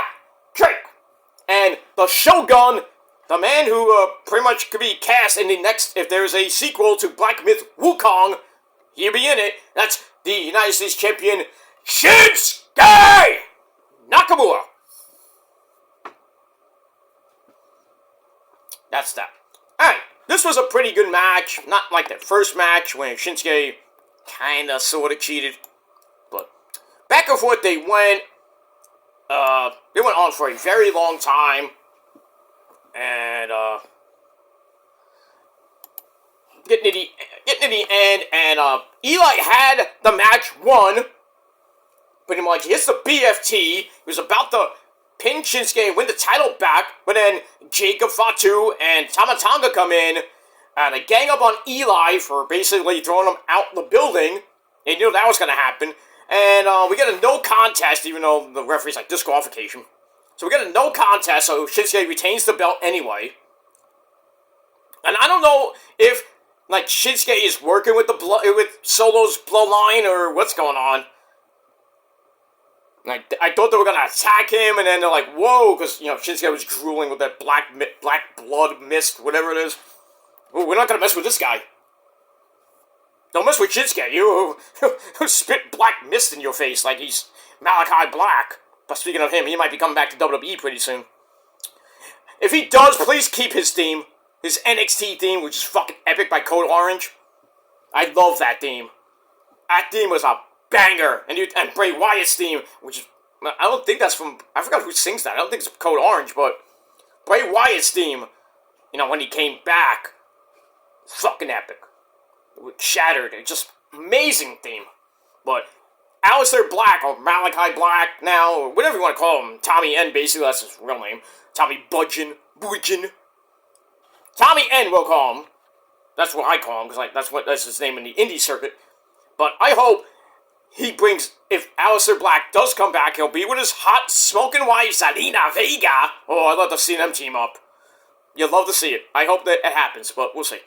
Drake and the Shogun, the man who pretty much could be cast in the next, if there's a sequel to Black Myth Wukong, he'll be in it. That's the United States champion, Shinsuke Nakamura. That's that. Alright, this was a pretty good match. Not like the first match when Shinsuke kinda sorta cheated. But back and forth they went. They went on for a very long time. And getting to the end, and Eli had the match won. Pretty much, he hits the BFT. He was about to pin Shinsuke and win the title back, but then Jacob Fatu and Tama Tonga come in, and they gang up on Eli for basically throwing him out the building. They knew that was going to happen. And we get a no contest, even though the referee's like disqualification. So we get a no contest, so Shinsuke retains the belt anyway. And I don't know if like Shinsuke is working with with Solo's bloodline or what's going on. I thought they were gonna attack him, and then they're like, "Whoa!" Because Shinsuke was drooling with that black blood mist, whatever it is. Ooh, we're not gonna mess with this guy. Don't mess with Shinsuke. You spit black mist in your face like he's Malachi Black. But speaking of him, he might be coming back to WWE pretty soon. If he does, please keep his theme, his NXT theme, which is fucking epic by Code Orange. I love that theme. That theme was a banger. And Bray Wyatt's theme, which is, I don't think that's from, I forgot who sings that. I don't think it's Code Orange, but Bray Wyatt's theme, when he came back, fucking epic. Shattered. It's just amazing theme. But Aleister Black, or Malachi Black now, or whatever you want to call him, Tommy N, basically, that's his real name. Tommy Budgeon. Tommy N, we'll call him. That's what I call him, because that's his name in the indie circuit. But I hope he brings, if Aleister Black does come back, he'll be with his hot, smoking wife, Zelina Vega. Oh, I'd love to see them team up. You'd love to see it. I hope that it happens, but we'll see.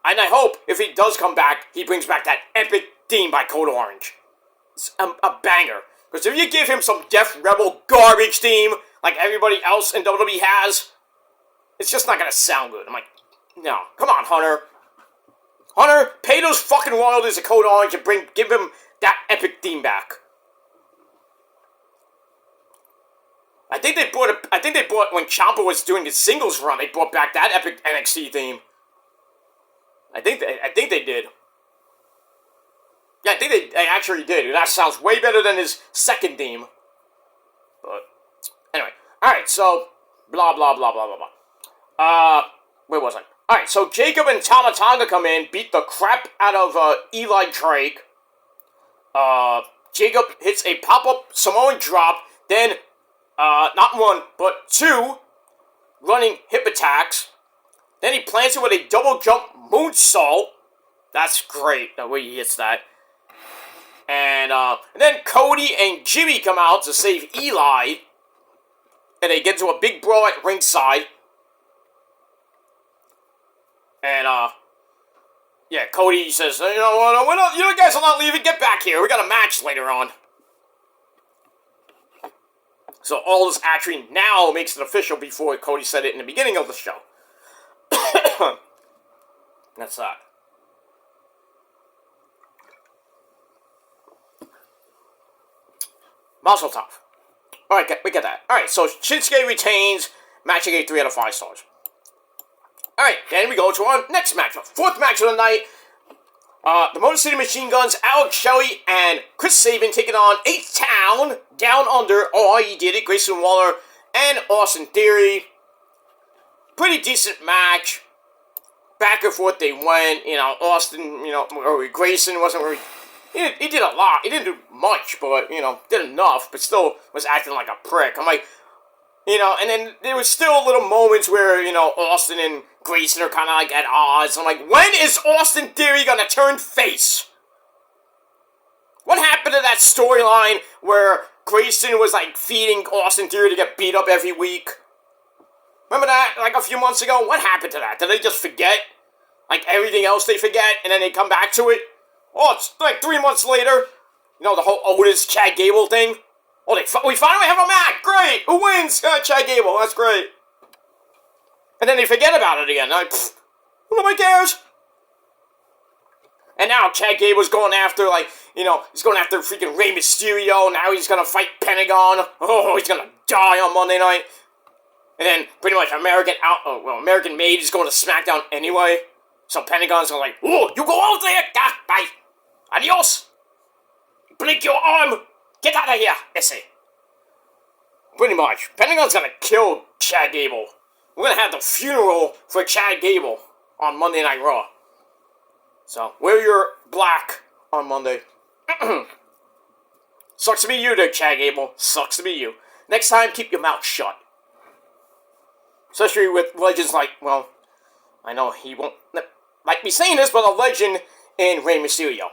And I hope, if he does come back, he brings back that epic theme by Code Orange. It's a banger. Because if you give him some Def Rebel garbage theme, like everybody else in WWE has, it's just not going to sound good. I'm like, no. Come on, Hunter. Hunter, pay those fucking royalties to Code Orange and give him that epic theme back. I think they brought when Ciampa was doing his singles run, they brought back that epic NXT theme. I think they did. Yeah, I think they actually did. That sounds way better than his second theme. But anyway, all right. So blah blah blah blah blah blah. Where was I? All right. So Jacob and Tama Tonga come in, beat the crap out of Eli Drake. Jacob hits a pop-up Samoan drop. Then, not one but two running hip attacks. Then he plants it with a double jump moonsault. That's great, the way he hits that. And then Cody and Jimmy come out to save Eli. And they get into a big brawl at ringside. And, yeah, Cody says, you know, you guys are not leaving, get back here, we got a match later on. So all this actually now makes it official before Cody said it in the beginning of the show. That's that. Mazel tov. Alright, we get that. Alright, so Shinsuke retains, match again 3 out of 5 stars. Alright, then we go to our next match. Fourth match of the night. The Motor City Machine Guns, Alex Shelley and Chris Sabin taking on H-Town, Down Under, oh, he did it, Grayson Waller, and Austin Theory. Pretty decent match. Back and forth they went, you know, Austin, you know, or Grayson wasn't really, he did a lot. He didn't do much, but, you know, did enough, but still was acting like a prick. I'm like, you know, and then there was still little moments where, you know, Austin and Grayson are kind of like at odds. I'm like, when is Austin Theory gonna turn face? What happened to that storyline where Grayson was like feeding Austin Theory to get beat up every week? Remember that, like a few months ago? What happened to that? Did they just forget? Like everything else they forget, and then they come back to it? Oh, it's like 3 months later. You know, the whole Otis Chad Gable thing. Oh, we finally have a match. Great. Who wins? Chad Gable. That's great. And then they forget about it again. Like, nobody cares. And now Chad Gable's going after, like, you know, he's going after freaking Rey Mysterio. Now he's going to fight Pentagon. Oh, he's going to die on Monday night. And then pretty much American Made is going to SmackDown anyway. So Pentagon's going to like, oh, you go out there. Bye. Adios. Blink your arm. Get out of here. Ese. Pretty much. Pentagon's going to kill Chad Gable. We're going to have the funeral for Chad Gable on Monday Night Raw. So, wear your black on Monday. Sucks to be you there, Chad Gable. Sucks to be you. Next time, keep your mouth shut. Especially with legends like, well, I know he won't like me saying this, but a legend in Rey Mysterio.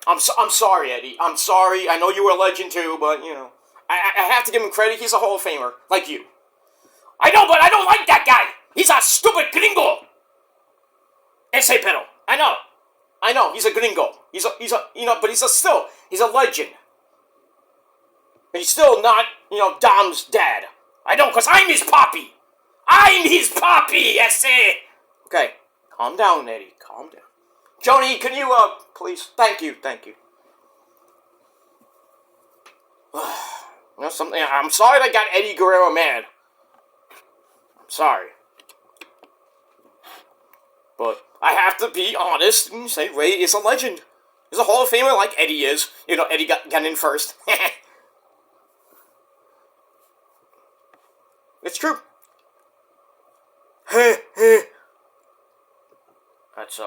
I'm sorry, Eddie. I'm sorry. I know you were a legend too, but, you know, I have to give him credit. He's a Hall of Famer, like you. I know, but I don't like that guy. He's a stupid gringo. Ese pedo. I know. He's a gringo. He's a, you know, but he's a legend. And he's still not, you know, Dom's dad. I know, because I'm his poppy. I'm his poppy, Ese. Okay, calm down, Eddie. Calm down. Joni, can you, please? Thank you. You know something? I'm sorry that got Eddie Guerrero mad. I'm sorry. But I have to be honest and say Ray is a legend. He's a Hall of Famer like Eddie is. You know, Eddie got in first. It's true. That's,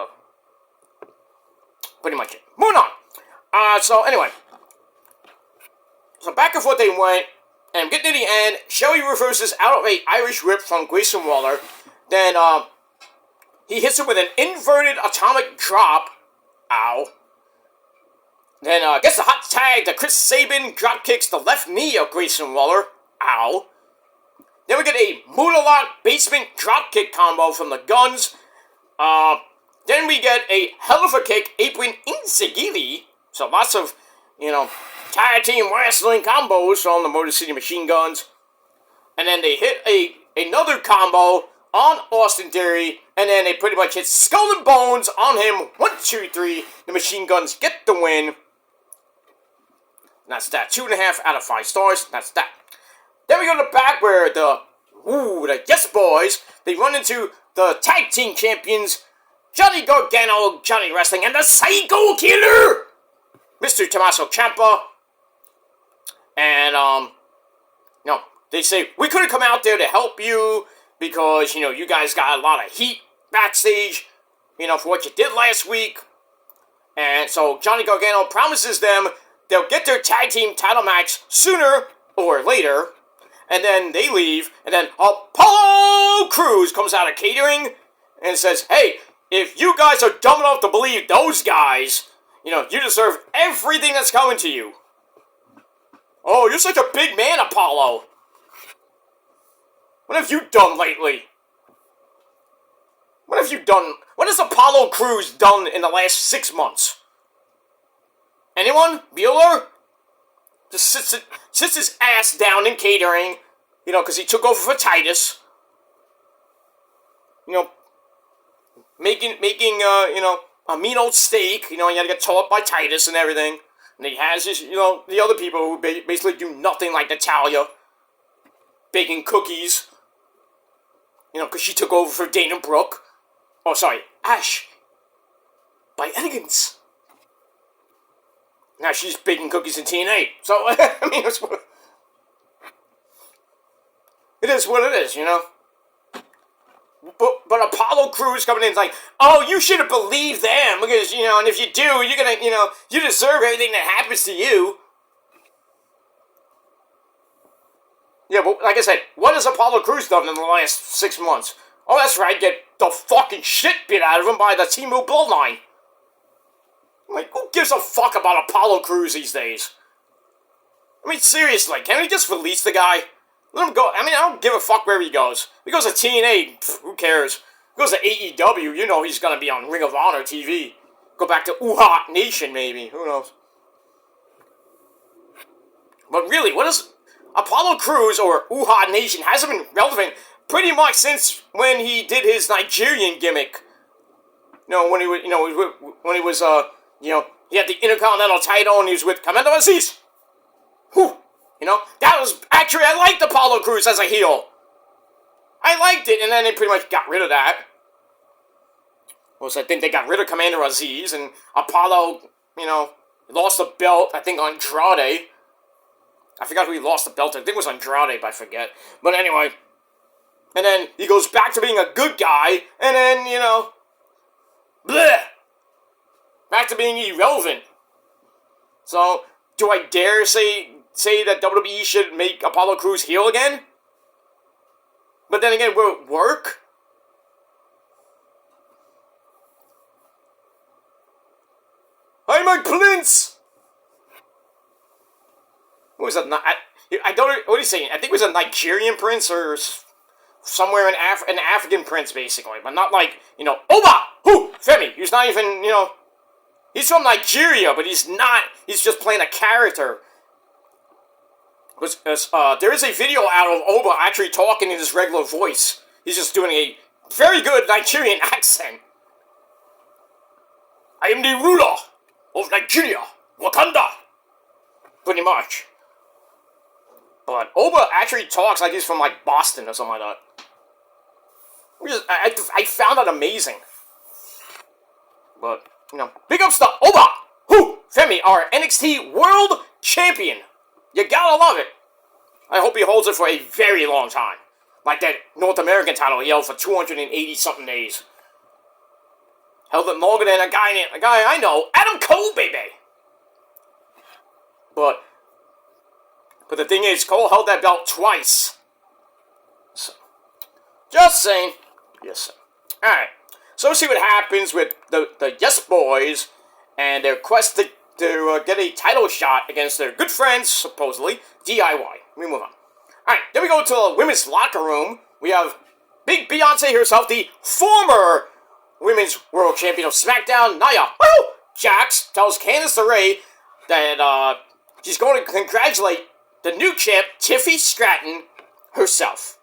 pretty much it. Moving on. So, anyway. So, back and forth they went. And getting to the end, Shelly reverses out of a Irish whip from Grayson Waller. Then, he hits him with an inverted atomic drop. Ow. Then, gets the hot tag to Chris Sabin. Drop kicks the left knee of Grayson Waller. Ow. Then we get a Moodalock basement dropkick combo from the Guns. Then we get a hell of a kick apron Insigili. So lots of, you know, tag team wrestling combos from the Motor City Machine Guns. And then they hit another combo on Austin Theory. And then they pretty much hit Skull and Bones on him. 1, 2, 3. The Machine Guns get the win. And that's that. 2.5 out of 5 stars. That's that. Then we go to the back where the Yes Boys, they run into the tag team champions, Johnny Gargano, Johnny Wrestling, and the Psycho Killer, Mr. Tommaso Ciampa. And, no, they say, we couldn't come out there to help you because, you know, you guys got a lot of heat backstage, you know, for what you did last week. And so Johnny Gargano promises them they'll get their tag team title match sooner or later. And then they leave, and then Apollo Crews comes out of catering and says, hey, if you guys are dumb enough to believe those guys, you deserve everything that's coming to you. Oh, you're such a big man, Apollo. What have you done lately? What has Apollo Crews done in the last 6 months? Anyone? Bueller? Just sits his ass down in catering, because he took over for Titus. Making a mean old steak, he had to get taught by Titus and everything. And he has his, the other people who basically do nothing like Natalia. Baking cookies. Because she took over for Dana Brooke. Oh, sorry, Ash. By Elegance. Now she's baking cookies in TNA. So, I mean, it is what it is, But Apollo Crews coming in is like, oh, you should have believed them, because, and if you do, you're gonna, you deserve everything that happens to you. Yeah, but like I said, what has Apollo Crews done in the last 6 months? Oh, that's right, get the fucking shit beat out of him by the Timu Bloodline. Like, who gives a fuck about Apollo Crews these days? I mean, seriously, can't we just release the guy? Let him go. I mean, I don't give a fuck where he goes. If he goes to TNA, who cares? If he goes to AEW, he's gonna be on Ring of Honor TV. Go back to Uhat Nation, maybe. Who knows? But really, what is... Apollo Crews, or Uhat Nation, hasn't been relevant pretty much since when he did his Nigerian gimmick. When he was, he had the Intercontinental title and he was with Commander Aziz. Whew. That was, actually, I liked Apollo Crews as a heel. I liked it, and then they pretty much got rid of that. I think they got rid of Commander Aziz, and Apollo, lost the belt, I think, on Andrade. I forgot who he lost the belt to. I think it was Andrade, but I forget. But anyway. And then he goes back to being a good guy, and then, bleh! Back to being irrelevant. So, do I dare say that WWE should make Apollo Crews heel again? But then again, will it work? I'm a prince! What was that? I don't... What are you saying? I think it was a Nigerian prince or somewhere an African prince, basically. But not like, Oba! Who? Femi! He's not even, He's from Nigeria, but he's not... He's just playing a character. There is a video out of Oba actually talking in his regular voice. He's just doing a very good Nigerian accent. I am the ruler of Nigeria, Wakanda. Pretty much. But Oba actually talks like he's from, Boston or something like that. I found that amazing. But, big ups to Oba! Who? Femi, our NXT World Champion. You gotta love it. I hope he holds it for a very long time. Like that North American title he held for 280-something days. Held it longer than a guy I know, Adam Cole, baby. But the thing is, Cole held that belt twice. So, just saying. Yes, sir. Alright. So we'll see what happens with the Yes Boys and their quest to get a title shot against their good friends, supposedly, DIY. We move on. Alright, then we go to the women's locker room. We have Big Beyonce herself, the former Women's World Champion of Smackdown, Nia Jax, tells Candice LeRae that she's going to congratulate the new champ, Tiffy Stratton, herself.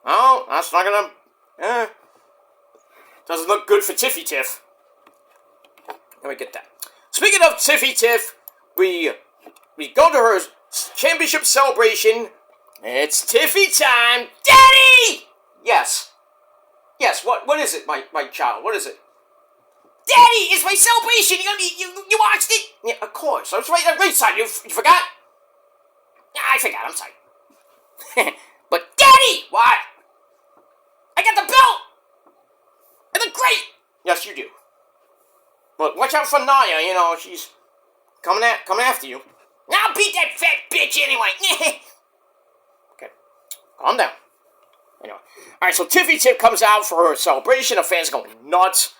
Oh, that's not gonna... doesn't look good for Tiffy Tiff. Let me get that. Speaking of Tiffy Tiff, we go to her championship celebration. It's Tiffy time. Daddy! Yes. Yes, what is it, my child? What is it? Daddy, it's my celebration! You watched it? Yeah, of course. I was right at ringside. You forgot? Yeah, I forgot. I'm sorry. But Daddy! What? I got the belt! I look great! Yes, you do. But watch out for Nia, she's coming after you. I'll beat that fat bitch anyway. Okay. Calm down. Anyway. Alright, so Tiffy Tip comes out for her celebration. The fans are going nuts.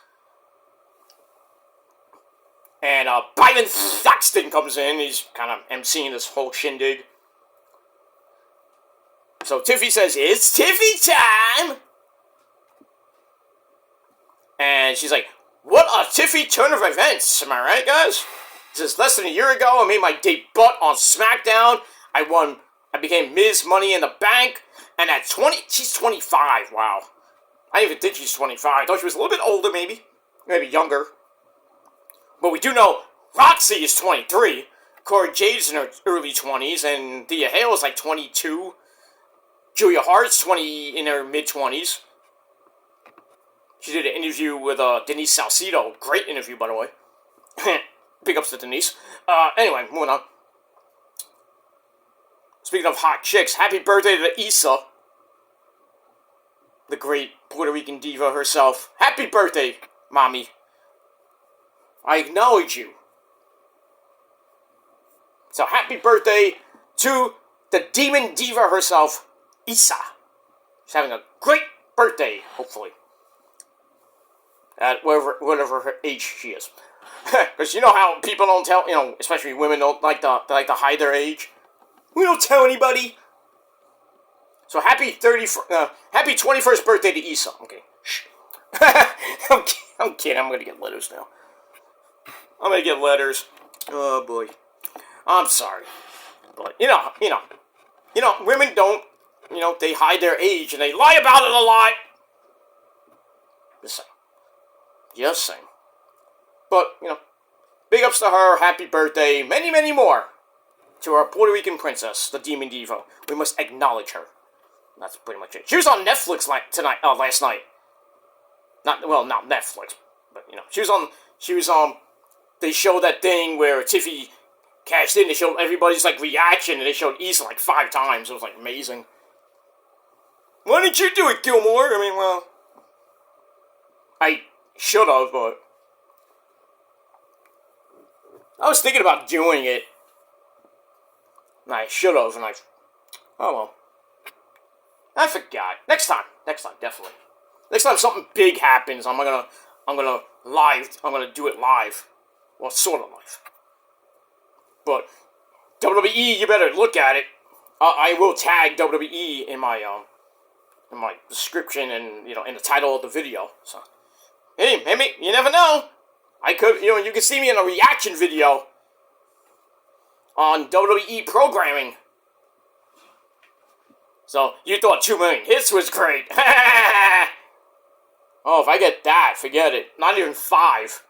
And Byron Thaxton comes in. He's kind of emceeing this whole shindig. So Tiffy says, "It's Tiffy time!" And she's like, "What a Tiffy turn of events, am I right, guys?" This is less than a year ago. I made my debut on Smackdown. I became Ms. Money in the Bank. And at 20, she's 25, wow. I didn't even think she's 25. I thought she was a little bit older, maybe younger. But we do know Roxy is 23. Cora Jade's in her early 20s. And Thea Hale is like 22. Julia Hart's 20 in her mid-20s. She did an interview with Denise Salcedo. Great interview, by the way. Big ups to Denise. Anyway, moving on. Speaking of hot chicks, happy birthday to Issa. The great Puerto Rican diva herself. Happy birthday, mommy. I acknowledge you. So happy birthday to the demon diva herself, Issa. She's having a great birthday, hopefully. At whatever her age she is. Because you know how people don't tell, especially women don't like to hide their age. We don't tell anybody. So happy 21st birthday to Issa. Okay. Shh. I'm kidding. I'm gonna get letters now. I'm gonna get letters. Oh boy. I'm sorry. But women don't, they hide their age and they lie about it a lot. Just saying. But, big ups to her, happy birthday, many, many more. To our Puerto Rican princess, the Demon Diva. We must acknowledge her. That's pretty much it. She was on Netflix last night. Not Netflix, but, she was on, they showed that thing where Tiffy cashed in, they showed everybody's, reaction, and they showed Issa, 5 times. It was, amazing. Why didn't you do it, Gilmore? I mean, well, I should have, but I was thinking about doing it. And I should have, and oh well. I forgot. Next time, definitely. Next time something big happens, I'm gonna do it live. Well, sort of live. But WWE, you better look at it. I will tag WWE in my description and in the title of the video. So, hey, maybe you never know. I could, you can see me in a reaction video on WWE programming. So, you thought 2 million hits was great. Oh, if I get that, forget it. Not even 5.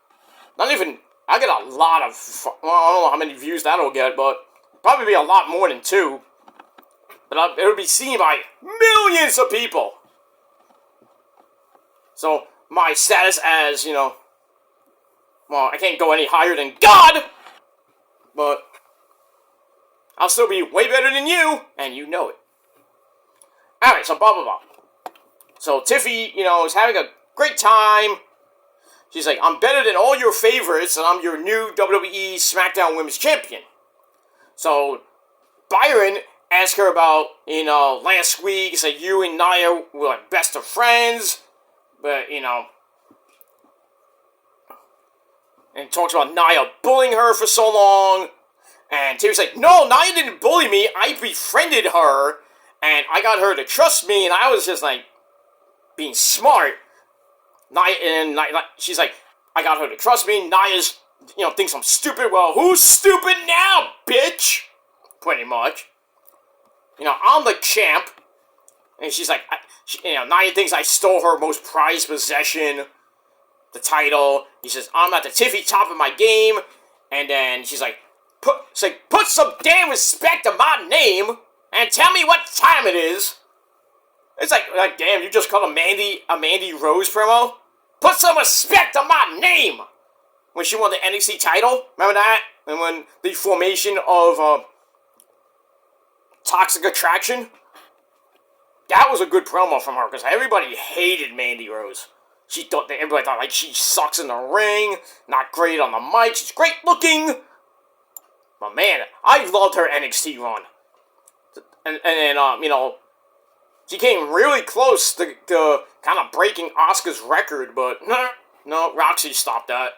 I get a lot of, well, I don't know how many views that'll get, but probably be a lot more than 2. But it'll be seen by millions of people. So, my status as, well, I can't go any higher than God, but I'll still be way better than you, and you know it. Alright, so blah, blah, blah. So Tiffy, is having a great time. She's like, I'm better than all your favorites, and I'm your new WWE SmackDown Women's Champion. So Byron asked her about, last week, said you and Nia were best of friends, but, and talks about Nia bullying her for so long. And Tiffy's like, no, Nia didn't bully me. I befriended her, and I got her to trust me, and I was just, being smart. Nia, she's like, I got her to trust me. Nia's, thinks I'm stupid. Well, who's stupid now, bitch? Pretty much. I'm the champ. And she's like, Nia thinks I stole her most prized possession, the title. He says, I'm at the tippy top of my game. And then she's like, put some damn respect on my name and tell me what time it is. It's like damn, you just called a Mandy Rose promo? Put some respect on my name! When she won the NXT title, remember that? And when the formation of Toxic Attraction? That was a good promo from her, because everybody hated Mandy Rose. Everybody thought, she sucks in the ring, not great on the mic, she's great looking. But man, I loved her NXT run. And She came really close to kind of breaking Asuka's record, but no, Roxy stopped that.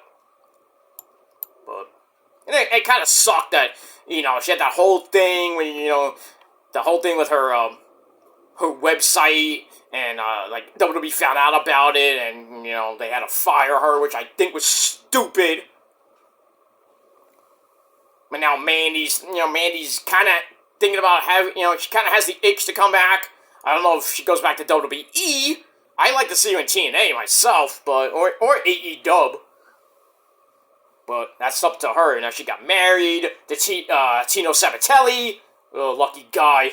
But it kind of sucked that, she had that whole thing when, the whole thing with her website, and, WWE found out about it, and, they had to fire her, which I think was stupid. But now Mandy's kind of thinking about having, she kind of has the itch to come back. I don't know if she goes back to WWE. I like to see her in TNA myself, but, or AEW. But that's up to her. Now she got married to Tino Sabatelli. Oh, lucky guy.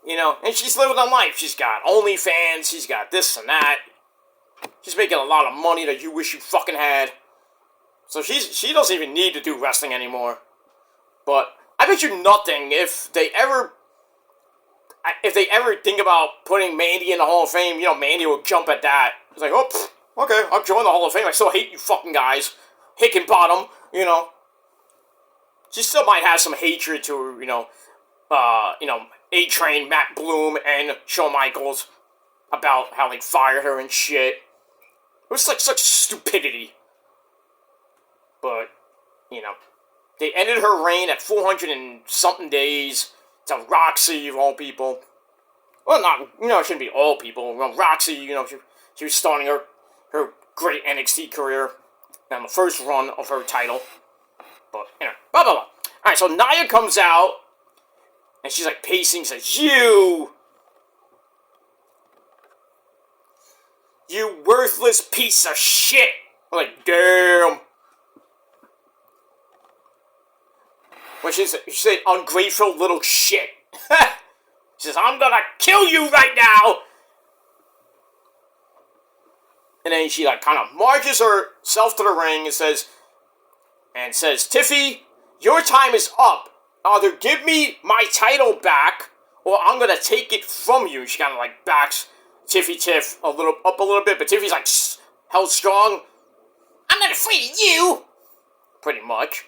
And she's living a life. She's got OnlyFans, she's got this and that. She's making a lot of money that you wish you fucking had. So she doesn't even need to do wrestling anymore. But I bet you nothing if they ever think about putting Mandy in the Hall of Fame, Mandy will jump at that. It's like, oh, okay, I'll join the Hall of Fame. I still hate you fucking guys. Hickenbottom, She still might have some hatred to, A-Train, Matt Bloom, and Shawn Michaels about how they fired her and shit. It was like such stupidity. But, they ended her reign at 400 and something days to Roxy, of all people. Well, not, it shouldn't be all people. Well, Roxy, she was starting her great NXT career on the first run of her title. But, blah, blah, blah. Alright, so Nia comes out, and she's like pacing, says, You worthless piece of shit! I'm like, damn. When she said, ungrateful little shit. She says, I'm gonna kill you right now! And then she kind of marches herself to the ring and says, Tiffy, your time is up. Either give me my title back, or I'm gonna take it from you. She kind of backs Tiff up a little bit, but Tiffy's held strong. I'm not afraid of you! Pretty much.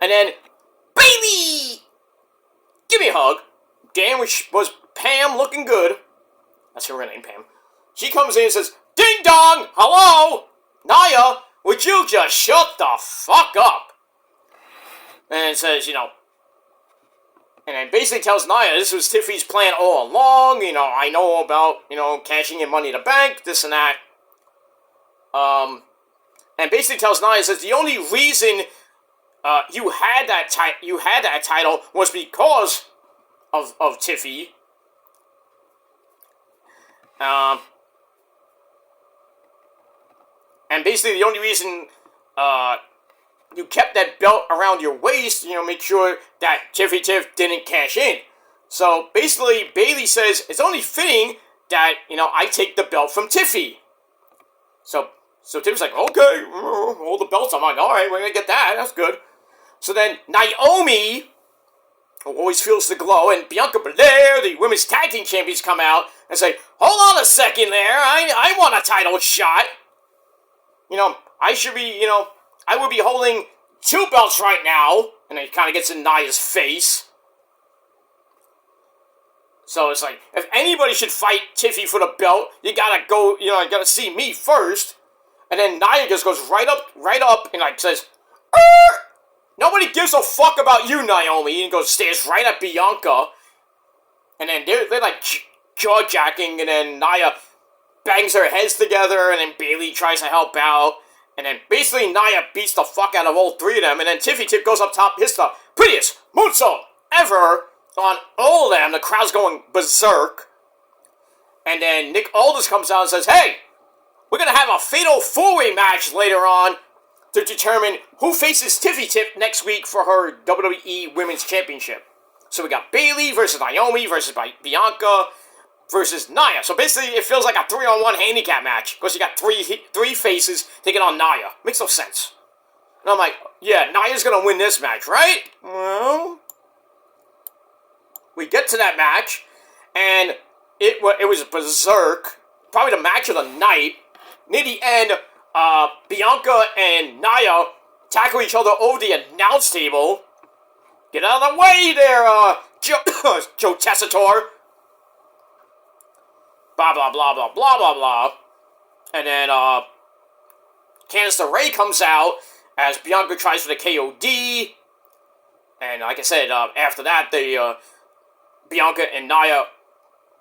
And then, Bailey! Give me a hug. Damn, which was Pam looking good. That's her real name, Pam. She comes in and says, Ding dong! Hello? Nia, would you just shut the fuck up? And says, and then basically tells Nia this was Tiffy's plan all along. I know about, cashing in Money in the Bank, this and that. And basically tells Nia, says the only reason you had that title was because of Tiffy. And basically the only reason you kept that belt around your waist, make sure that Tiff didn't cash in. So basically Bailey says it's only fitting that, I take the belt from Tiffy. So Tiff's like, okay, all the belts. I'm like, alright, we're gonna get that, that's good. So then Naomi, who always feels the glow, and Bianca Belair, the women's tag team champions, come out and say, hold on a second there, I want a title shot. I should be, I would be holding 2 belts right now. And it kind of gets in Nia's face. So it's like, if anybody should fight Tiffy for the belt, you gotta go, you gotta see me first. And then Nia just goes right up, and says, Arr! Nobody gives a fuck about you, Naomi. And stares right at Bianca. And then they're jaw-jacking, and then Nia bangs their heads together, and then Bailey tries to help out. And then basically Nia beats the fuck out of all 3 of them, and then Tiff goes up top, hits the prettiest moonsault ever on all of them. The crowd's going berserk. And then Nick Aldis comes out and says, hey, we're going to have a fatal 4-way match later on to determine who faces Tiff next week for her WWE Women's Championship. So we got Bailey versus Naomi versus Bianca versus Nia. So basically, it feels like a 3-on-1 handicap match. Because you got three faces taking on Nia. Makes no sense. And I'm like, yeah, Nia's gonna win this match, right? Well, we get to that match, and it was berserk. Probably the match of the night. Near the end, Bianca and Nia tackle each other over the announce table. Get out of the way there, Joe Tessitore. blah, blah, blah, blah, blah, blah, blah. And then, Candice LeRae comes out as Bianca tries for the KOD. And like I said, after that, Bianca and Nia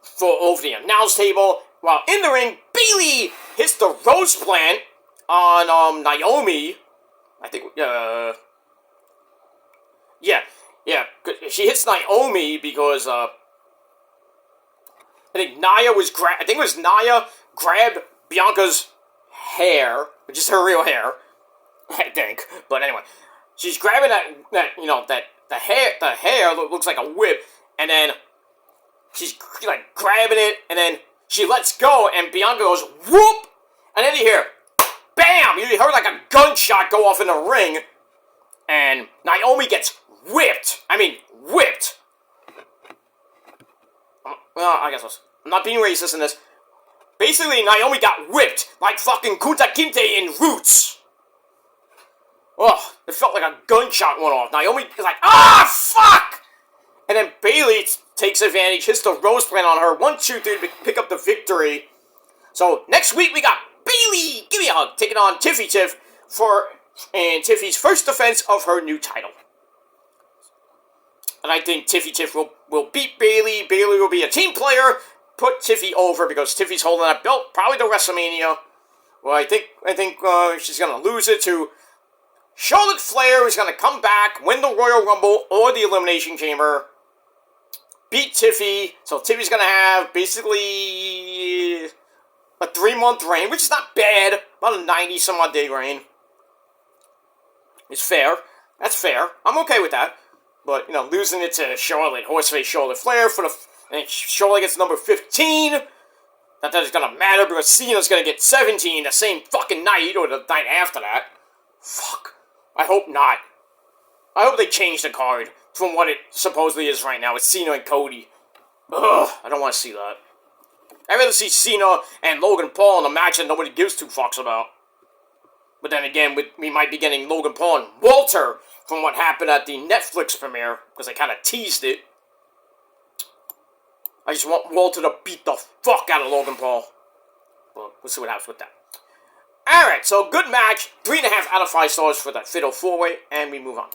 fall over the announce table. While in the ring, Bayley hits the Rose Plant on Naomi. I think, yeah. She hits Naomi because I think Nia grabbed Bianca's hair, which is her real hair, I think. But anyway, she's grabbing the hair looks like a whip, and then she's like grabbing it, and then she lets go, and Bianca goes whoop, and then you hear bam! You heard like a gunshot go off in the ring, and Naomi gets whipped. I mean, whipped. Well, I guess I'm not being racist in this. Basically, Naomi got whipped like fucking Kunta Kinte in Roots. Oh, it felt like a gunshot went off. Naomi is like, fuck! And then Bayley takes advantage, hits the Rose Plant on her. 1, 2, 3 to pick up the victory. So, next week we got Bayley, give me a hug, taking on Tiffy Tiff in Tiffy's first defense of her new title. And I think Tiffy Tiff will beat Bayley. Bayley will be a team player, put Tiffy over because Tiffy's holding that belt probably to WrestleMania. Well, I think she's gonna lose it to Charlotte Flair, who's gonna come back, win the Royal Rumble or the Elimination Chamber, beat Tiffy. So Tiffy's gonna have basically a 3-month reign, which is not bad. About a 90-some-odd day reign. It's fair. That's fair. I'm okay with that. But, losing it to Charlotte, Horseface Charlotte Flair, and Charlotte gets number 15. Not that it's gonna matter, because Cena's gonna get 17 the same fucking night, or the night after that. Fuck. I hope not. I hope they change the card from what it supposedly is right now. It's Cena and Cody. Ugh, I don't want to see that. I'd rather see Cena and Logan Paul in a match that nobody gives 2 fucks about. But then again, we might be getting Logan Paul and Walter from what happened at the Netflix premiere, because I kind of teased it. I just want Walter to beat the fuck out of Logan Paul. But we'll see what happens with that. Alright, so good match. 3.5 out of 5 stars for that Fatal 4-Way, and we move on.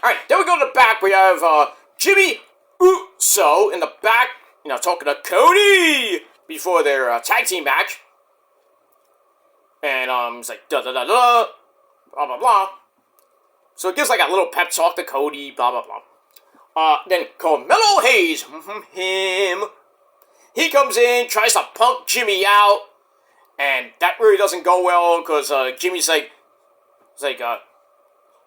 Alright, then we go to the back. We have Jimmy Uso in the back, talking to Cody before their tag team match. And it's like, da-da-da-da, blah, blah, blah. So it gives like a little pep talk to Cody, blah, blah, blah. Then Carmelo Hayes, him. He comes in, tries to punk Jimmy out. And that really doesn't go well, because Jimmy's like,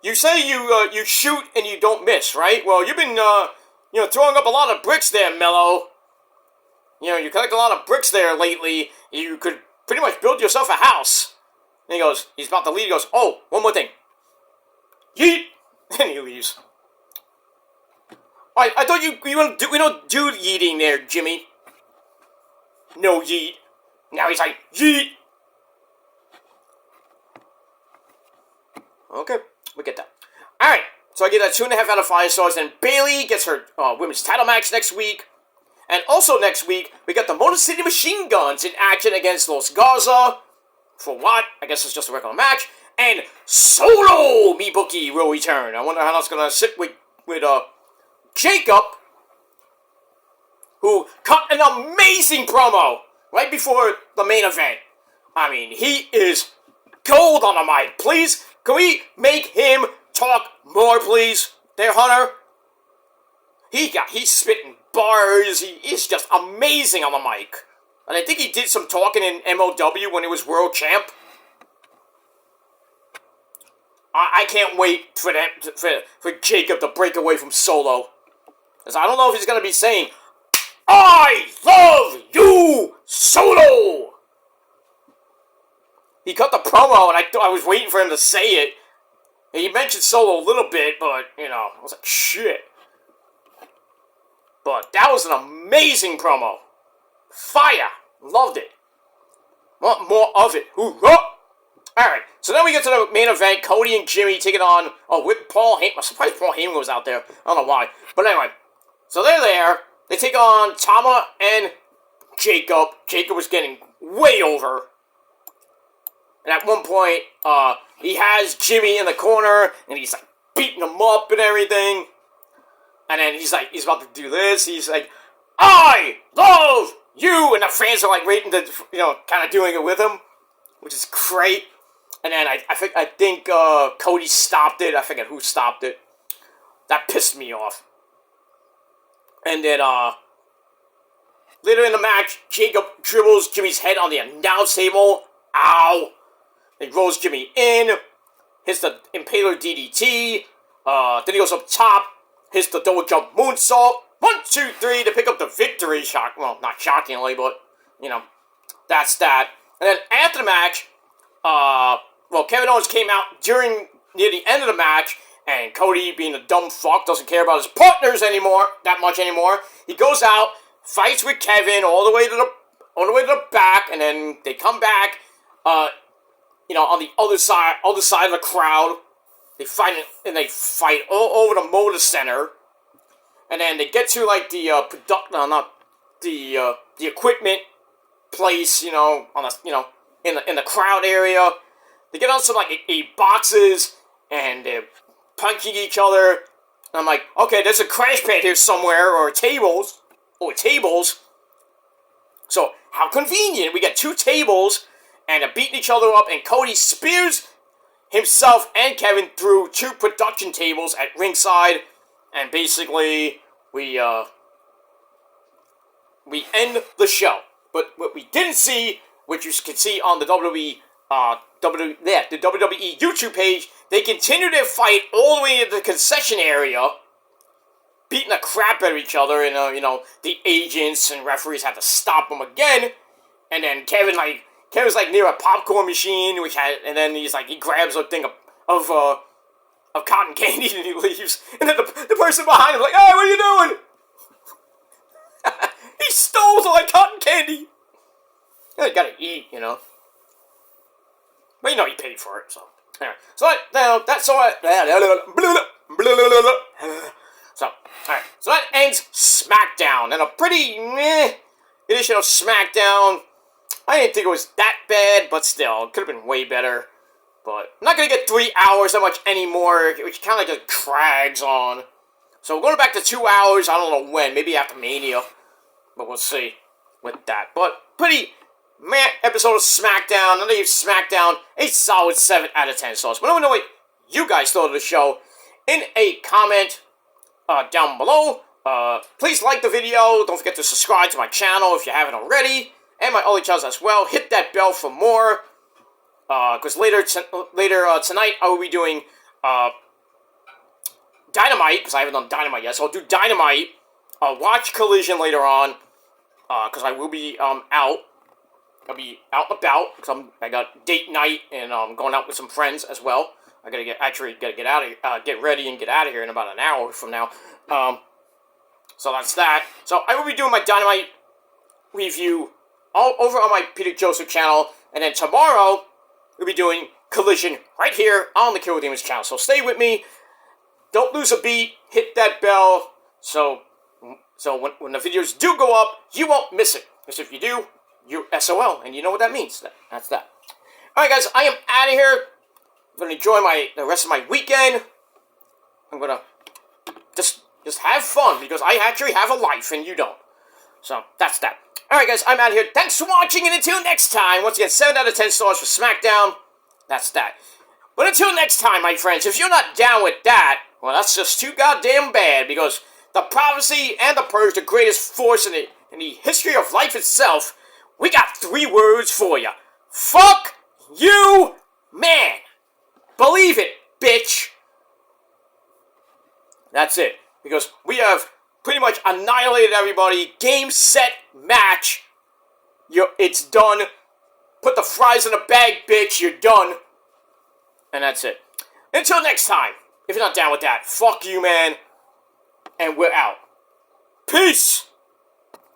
you say you shoot and you don't miss, right? Well, you've been, throwing up a lot of bricks there, Mello. You collect a lot of bricks there lately. You could pretty much build yourself a house. And he's about to leave. He goes, oh, one more thing. Yeet! And he leaves. I thought we don't do yeeting there, Jimmy. No yeet. Now he's like, yeet! Okay, we get that. Alright, so I give that 2.5 out of 5 stars, and Bayley gets her women's title match next week. And also next week, we got the Motor City Machine Guns in action against Los Garza. For what? I guess it's just a regular match. And Solo Mibuki will return. I wonder how that's going to sit with Jacob, who cut an amazing promo right before the main event. I mean, he is gold on the mic. Please, can we make him talk more, please? There, Hunter. He's spitting bars. He is just amazing on the mic. And I think he did some talking in MLW when he was world champ. I can't wait for Jacob to break away from Solo. Because I don't know if he's going to be saying, I love you, Solo! He cut the promo, and I was waiting for him to say it. He mentioned Solo a little bit, but, I was like, shit. But that was an amazing promo. Fire. Loved it. Want more of it. Hoorah! Alright, so then we get to the main event. Cody and Jimmy taking on, with Paul Heyman. I'm surprised Paul Heyman was out there. I don't know why. But anyway, so they're there. they take on Tama and Jacob. Jacob was getting way over. And at one point, he has Jimmy in the corner, and he's like beating him up and everything. And then he's about to do this. He's like, I love you! And the fans are like waiting to, kind of doing it with him, which is great. And then I think Cody stopped it. I forget who stopped it. That pissed me off. And then, later in the match, Jacob dribbles Jimmy's head on the announce table. Ow! He rolls Jimmy in, hits the Impaler DDT, then he goes up top, hits the double jump moonsault. 1, 2, 3 to pick up the victory. Well, not shockingly, but, that's that. And then after the match, Kevin Owens came out near the end of the match, and Cody, being a dumb fuck, doesn't care about his partners that much anymore. He goes out, fights with Kevin all the way to the back, and then they come back, on the other side of the crowd. They fight all over the Motor Center, and then they get to like the the equipment place, in the crowd area. They get on some like a boxes, and they're punching each other. And I'm like, okay, there's a crash pad here somewhere, or tables. So how convenient! We got 2 tables. And they're beating each other up, and Cody spears himself and Kevin through 2 production tables at ringside, and basically we end the show. But what we didn't see, which you can see on the the WWE YouTube page, they continue their fight all the way to the concession area, beating the crap out of each other, and the agents and referees had to stop them again, and then Kevin's like near a popcorn machine, and then he grabs a thing of cotton candy and he leaves. And then the person behind him like, hey, what are you doing? He stole all that cotton candy. You gotta eat, But he paid for it, so. Anyway, so that's all. So, alright. So that ends Smackdown, and a pretty meh edition of Smackdown. I didn't think it was that bad, but still, it could have been way better. But I'm not going to get 3 hours that much anymore, which kind of just drags on. So we're going back to 2 hours, I don't know when, maybe after Mania. But we'll see with that. But pretty meh episode of Smackdown. I gave Smackdown a solid 7 out of 10 stars. But let me know what you guys thought of the show in a comment down below. Please like the video. Don't forget to subscribe to my channel if you haven't already. And my other channels as well. Hit that bell for more. Because later tonight, I will be doing Dynamite. Because I haven't done Dynamite yet. So I'll do Dynamite. Watch Collision later on. Because I will be out. I'll be out and about. Because I got date night. And I'm going out with some friends as well. I gotta get out of here. Get ready and get out of here in about an hour from now. So that's that. So I will be doing my Dynamite review all over on my Peter Joseph channel, and then tomorrow we'll be doing Collision right here on the Killer Demons channel. So stay with me. Don't lose a beat. Hit that bell. So when the videos do go up, you won't miss it. Because if you do, you're SOL, and you know what that means. That's that. All right, guys, I am out of here. I'm gonna enjoy the rest of my weekend. I'm gonna just have fun because I actually have a life and you don't. So that's that. Alright guys, I'm out of here. Thanks for watching, and until next time, once again, 7 out of 10 stars for Smackdown. That's that. But until next time, my friends, if you're not down with that, well, that's just too goddamn bad, because the Prophecy and the Purge, the greatest force in the history of life itself, we got 3 words for you. Fuck you, man. Believe it, bitch. That's it. Because we have pretty much annihilated everybody. Game, set, match. It's done. Put the fries in a bag, bitch. You're done. And that's it. Until next time. If you're not down with that, fuck you, man. And we're out. Peace.